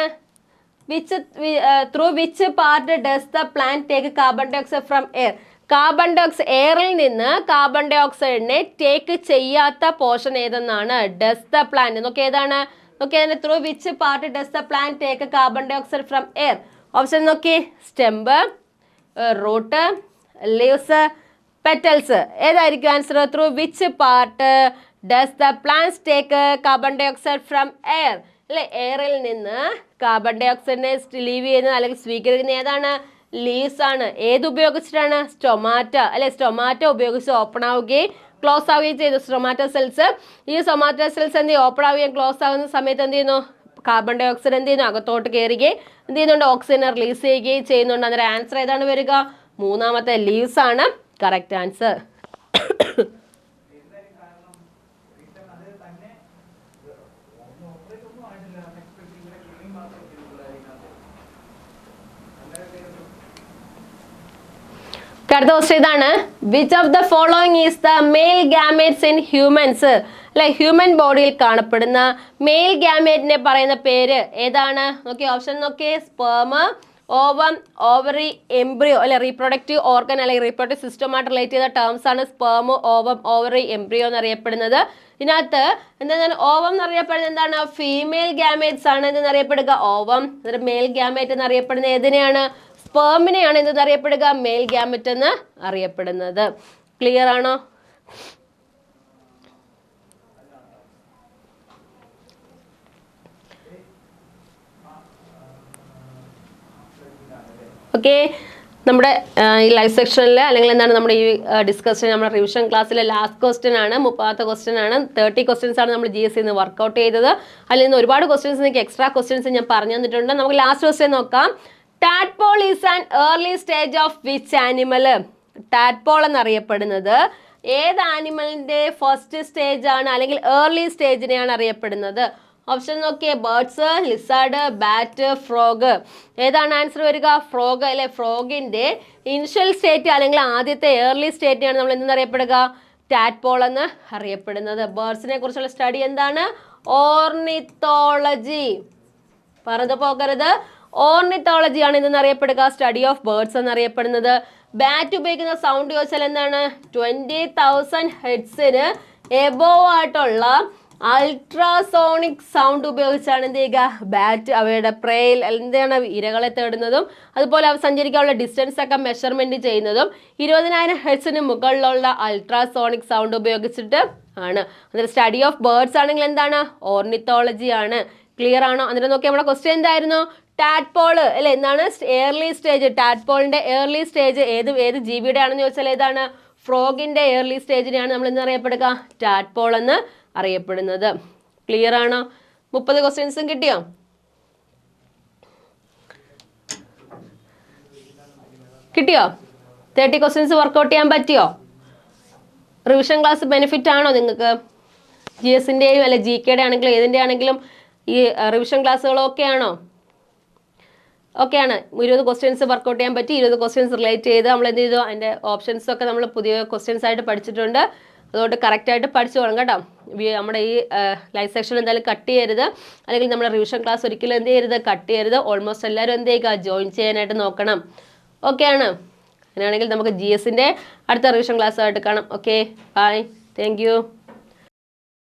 S1: Through which part does the plant take carbon dioxide from air? Carbon dioxide എയറിൽ നിന്ന് carbon ഡയോക്സൈഡിനെ take ചെയ്യാത്ത portion ഏതെന്നാണ്? Does the plant. നോക്കി ഏതാണ്? നോക്കി അതിന് through which part does the plant take carbon dioxide from air? Option നോക്കി. Stem, root, leaves, petals. ഏതായിരിക്കും answer? Through which part does the plants take carbon dioxide from air? അല്ലെ, എയറിൽ നിന്ന് carbon ഡയോക്സൈഡിനെ leave ചെയ്യുന്നത് അല്ലെങ്കിൽ സ്വീകരിക്കുന്നത് ഏതാണ്? ലീവ്സ് ആണ്. ഏത് ഉപയോഗിച്ചിട്ടാണ്? സ്റ്റൊമാറ്റ അല്ലെ, സ്റ്റൊമാറ്റ ഉപയോഗിച്ച് ഓപ്പൺ ആവുകയും ക്ലോസ് ആവുകയും ചെയ്തു. സ്റ്റൊമാറ്റോ സെൽസ്. ഈ സ്റ്റൊമാറ്റോ സെൽസ് എന്ത് ചെയ്യും? ഓപ്പൺ ആവുകയും ക്ലോസ് ആവുന്ന സമയത്ത് എന്ത് ചെയ്യുന്നു? കാർബൺ ഡയോക്സൈഡ് എന്ത് ചെയ്യുന്നു? അകത്തോട്ട് കയറുകയും എന്ത് ചെയ്യുന്നുണ്ട്? ഓക്സിജനെ റിലീസ് ചെയ്യുകയും ചെയ്യുന്നുണ്ട്. അന്നേരം ആൻസർ ഏതാണ് വരിക? മൂന്നാമത്തെ ലീവ്സ് ആണ് കറക്റ്റ് ആൻസർ. അടുത്ത ക്വസ്റ്റ്യൻ ഇതാണ്. Which of the following is the mail gametes in humans? അല്ലെ, ഹ്യൂമൻ ബോഡിയിൽ കാണപ്പെടുന്ന മെയിൽ ഗാമേറ്റിനെ പറയുന്ന പേര് ഏതാണ്? നോക്കി ഓപ്ഷൻ നോക്കി. Sperm, ovum, ovary, embryo. അല്ലെ, റീപ്രൊഡക്റ്റീവ് ഓർഗൻ അല്ലെങ്കിൽ റീപ്രൊഡക്റ്റീവ് സിസ്റ്റമായിട്ട് റിലേറ്റ് ചെയ്ത ടേംസ് ആണ് സ്പേം, ഓവം, ഓവറി, എംബ്രിയോ എന്നറിയപ്പെടുന്നത്. ഇതിനകത്ത് എന്താണ് ഓവം എന്നറിയപ്പെടുന്നത്? എന്താണ്? ഫീമെയിൽ ഗാമേറ്റ്സ് ആണ് എന്നറിയപ്പെടുക ഓവം. മെയിൽ ഗാമേറ്റ് എന്നറിയപ്പെടുന്നത് ഏതിനെയാണ്? സ്പേമിനെയാണ് എന്തെന്നറിയപ്പെടുക? മെയിൽ ഗാമറ്റ് എന്ന് അറിയപ്പെടുന്നത്. ക്ലിയർ ആണോ? ഓക്കെ, നമ്മുടെ ഈ ലൈവ് സെക്ഷനിൽ അല്ലെങ്കിൽ എന്താണ് നമ്മുടെ ഈ ഡിസ്കഷൻ നമ്മുടെ റിവിഷൻ ക്ലാസ്സിലെ ലാസ്റ്റ് ക്വസ്റ്റ്യൻ ആണ്. 30ാമത്തെ ക്വസ്റ്റ്യൻ ആണ്. 30 ക്വസ്റ്റ്യൻസ് ആണ് നമ്മൾ GS നിന്ന് വർക്ക്ഔട്ട് ചെയ്തത്. അതിൽ നിന്ന് ഒരുപാട് ക്വസ്റ്റ്യൻസ് നിങ്ങൾക്ക് എക്സ്ട്രാ ക്വസ്റ്റ്യൻസ് ഞാൻ പറഞ്ഞു തന്നിട്ടുണ്ട്. നമുക്ക് ലാസ്റ്റ് ക്വസ്റ്റ്യൻ നോക്കാം. Tadpole is an early stage of which animal? Tadpole എന്നറിയപ്പെടുന്നത് ഏത് ആനിമലിന്റെ ഫസ്റ്റ് സ്റ്റേജ് ആണ് അല്ലെങ്കിൽ ഏർലി സ്റ്റേജിനെയാണ് അറിയപ്പെടുന്നത്? ഓപ്ഷൻ നോക്കിയേ. Birds, lizard, bat, frog. ഏതാണ് ആൻസർ വരിക? ഫ്രോഗ് അല്ലെ. ഫ്രോഗിന്റെ ഇനിഷ്യൽ സ്റ്റേറ്റ് അല്ലെങ്കിൽ ആദ്യത്തെ ഏർലി സ്റ്റേറ്റിനെയാണ് നമ്മൾ എന്തെന്നറിയപ്പെടുക? ടാഡ്പോൾ എന്ന് അറിയപ്പെടുന്നത്. ബേർഡ്സിനെ കുറിച്ചുള്ള സ്റ്റഡി എന്താണ്? ഓർണിത്തോളജി. പറഞ്ഞു പോകരുത്. ഓർണിത്തോളജി ആണ് ഇതെന്നറിയപ്പെടുക. സ്റ്റഡി ഓഫ് ബേർഡ്സ് എന്നറിയപ്പെടുന്നത്. ബാറ്റ് ഉപയോഗിക്കുന്ന സൗണ്ട് ചോദിച്ചാൽ എന്താണ്? 20,000 ഹെഡ്സിന് എബോവ് ആയിട്ടുള്ള അൾട്രാസോണിക് സൗണ്ട് ഉപയോഗിച്ചാണ് എന്ത് ചെയ്യുക? ബാറ്റ് അവയുടെ പ്രേയിൽ എന്താണ് ഇരകളെ തേടുന്നതും അതുപോലെ അവ സഞ്ചരിക്കാനുള്ള ഡിസ്റ്റൻസ് ഒക്കെ മെഷർമെന്റ് ചെയ്യുന്നതും 20,000 ഹെഡ്സിന് മുകളിലുള്ള അൾട്രാസോണിക് സൗണ്ട് ഉപയോഗിച്ചിട്ട് ആണ്. അന്നേരം സ്റ്റഡി ഓഫ് ബേർഡ്സ് ആണെങ്കിൽ എന്താണ്? ഓർണിത്തോളജി ആണ്. ക്ലിയർ ആണോ? അന്നേരം നോക്കി നമ്മുടെ ക്വസ്റ്റ്യൻ എന്തായിരുന്നു? ടാഡ്പോൾ അല്ലെ. എന്താണ് ഏർലി സ്റ്റേജ്? ടാഡ്പോളിന്റെ ഏർലി സ്റ്റേജ് ഏത് ജീവിയുടെ ആണെന്ന് ചോദിച്ചാൽ ഏതാണ്? ഫ്രോഗിന്റെ ഏർലി സ്റ്റേജിനെയാണ് നമ്മൾ എന്നറിയപ്പെടുക? ടാഡ്പോൾ എന്ന് അറിയപ്പെടുന്നത്. ക്ലിയർ ആണോ? 30 ക്വസ്റ്റ്യൻസും കിട്ടിയോ? കിട്ടിയോ? 30 ക്വസ്റ്റ്യൻസ് വർക്ക്ഔട്ട് ചെയ്യാൻ പറ്റിയോ? റിവിഷൻ ക്ലാസ് ബെനിഫിറ്റ് ആണോ നിങ്ങൾക്ക്? GSന്റെയും അല്ലെ GKയുടെ ആണെങ്കിലും ഏതിൻ്റെ ആണെങ്കിലും ഈ റിവിഷൻ ക്ലാസ്സുകളൊക്കെ ആണോ? ഓക്കെ ആണ്. 20 ക്വസ്റ്റ്യൻസ് വർക്ക്ഔട്ട് ചെയ്യാൻ പറ്റി. 20 ക്വസ്റ്റ്യൻസ് റിലേറ്റ് ചെയ്ത് നമ്മൾ എന്ത് ചെയ്തു? അതിൻ്റെ ഓപ്ഷൻസ് ഒക്കെ നമ്മൾ പുതിയ ക്വസ്റ്റ്യൻസ് ആയിട്ട് പഠിച്ചിട്ടുണ്ട്. അതുകൊണ്ട് കറക്റ്റായിട്ട് പഠിച്ചു പോകണം കേട്ടോ. നമ്മുടെ ഈ ലൈവ് സെക്ഷൻ എന്തായാലും കട്ട് ചെയ്യരുത്, അല്ലെങ്കിൽ നമ്മുടെ റിവിഷൻ ക്ലാസ് ഒരിക്കലും എന്ത് ചെയ്യരുത്, കട്ട് ചെയ്യരുത്. ഓൾമോസ്റ്റ് എല്ലാവരും എന്ത് ചെയ്യുക, ജോയിൻ ചെയ്യാനായിട്ട് നോക്കണം. ഓക്കെ ആണ്? അങ്ങനെയാണെങ്കിൽ നമുക്ക് GS-ൻ്റെ അടുത്ത റിവിഷൻ ക്ലാസ്സുമായിട്ട് കാണാം. Okay, by, thank you.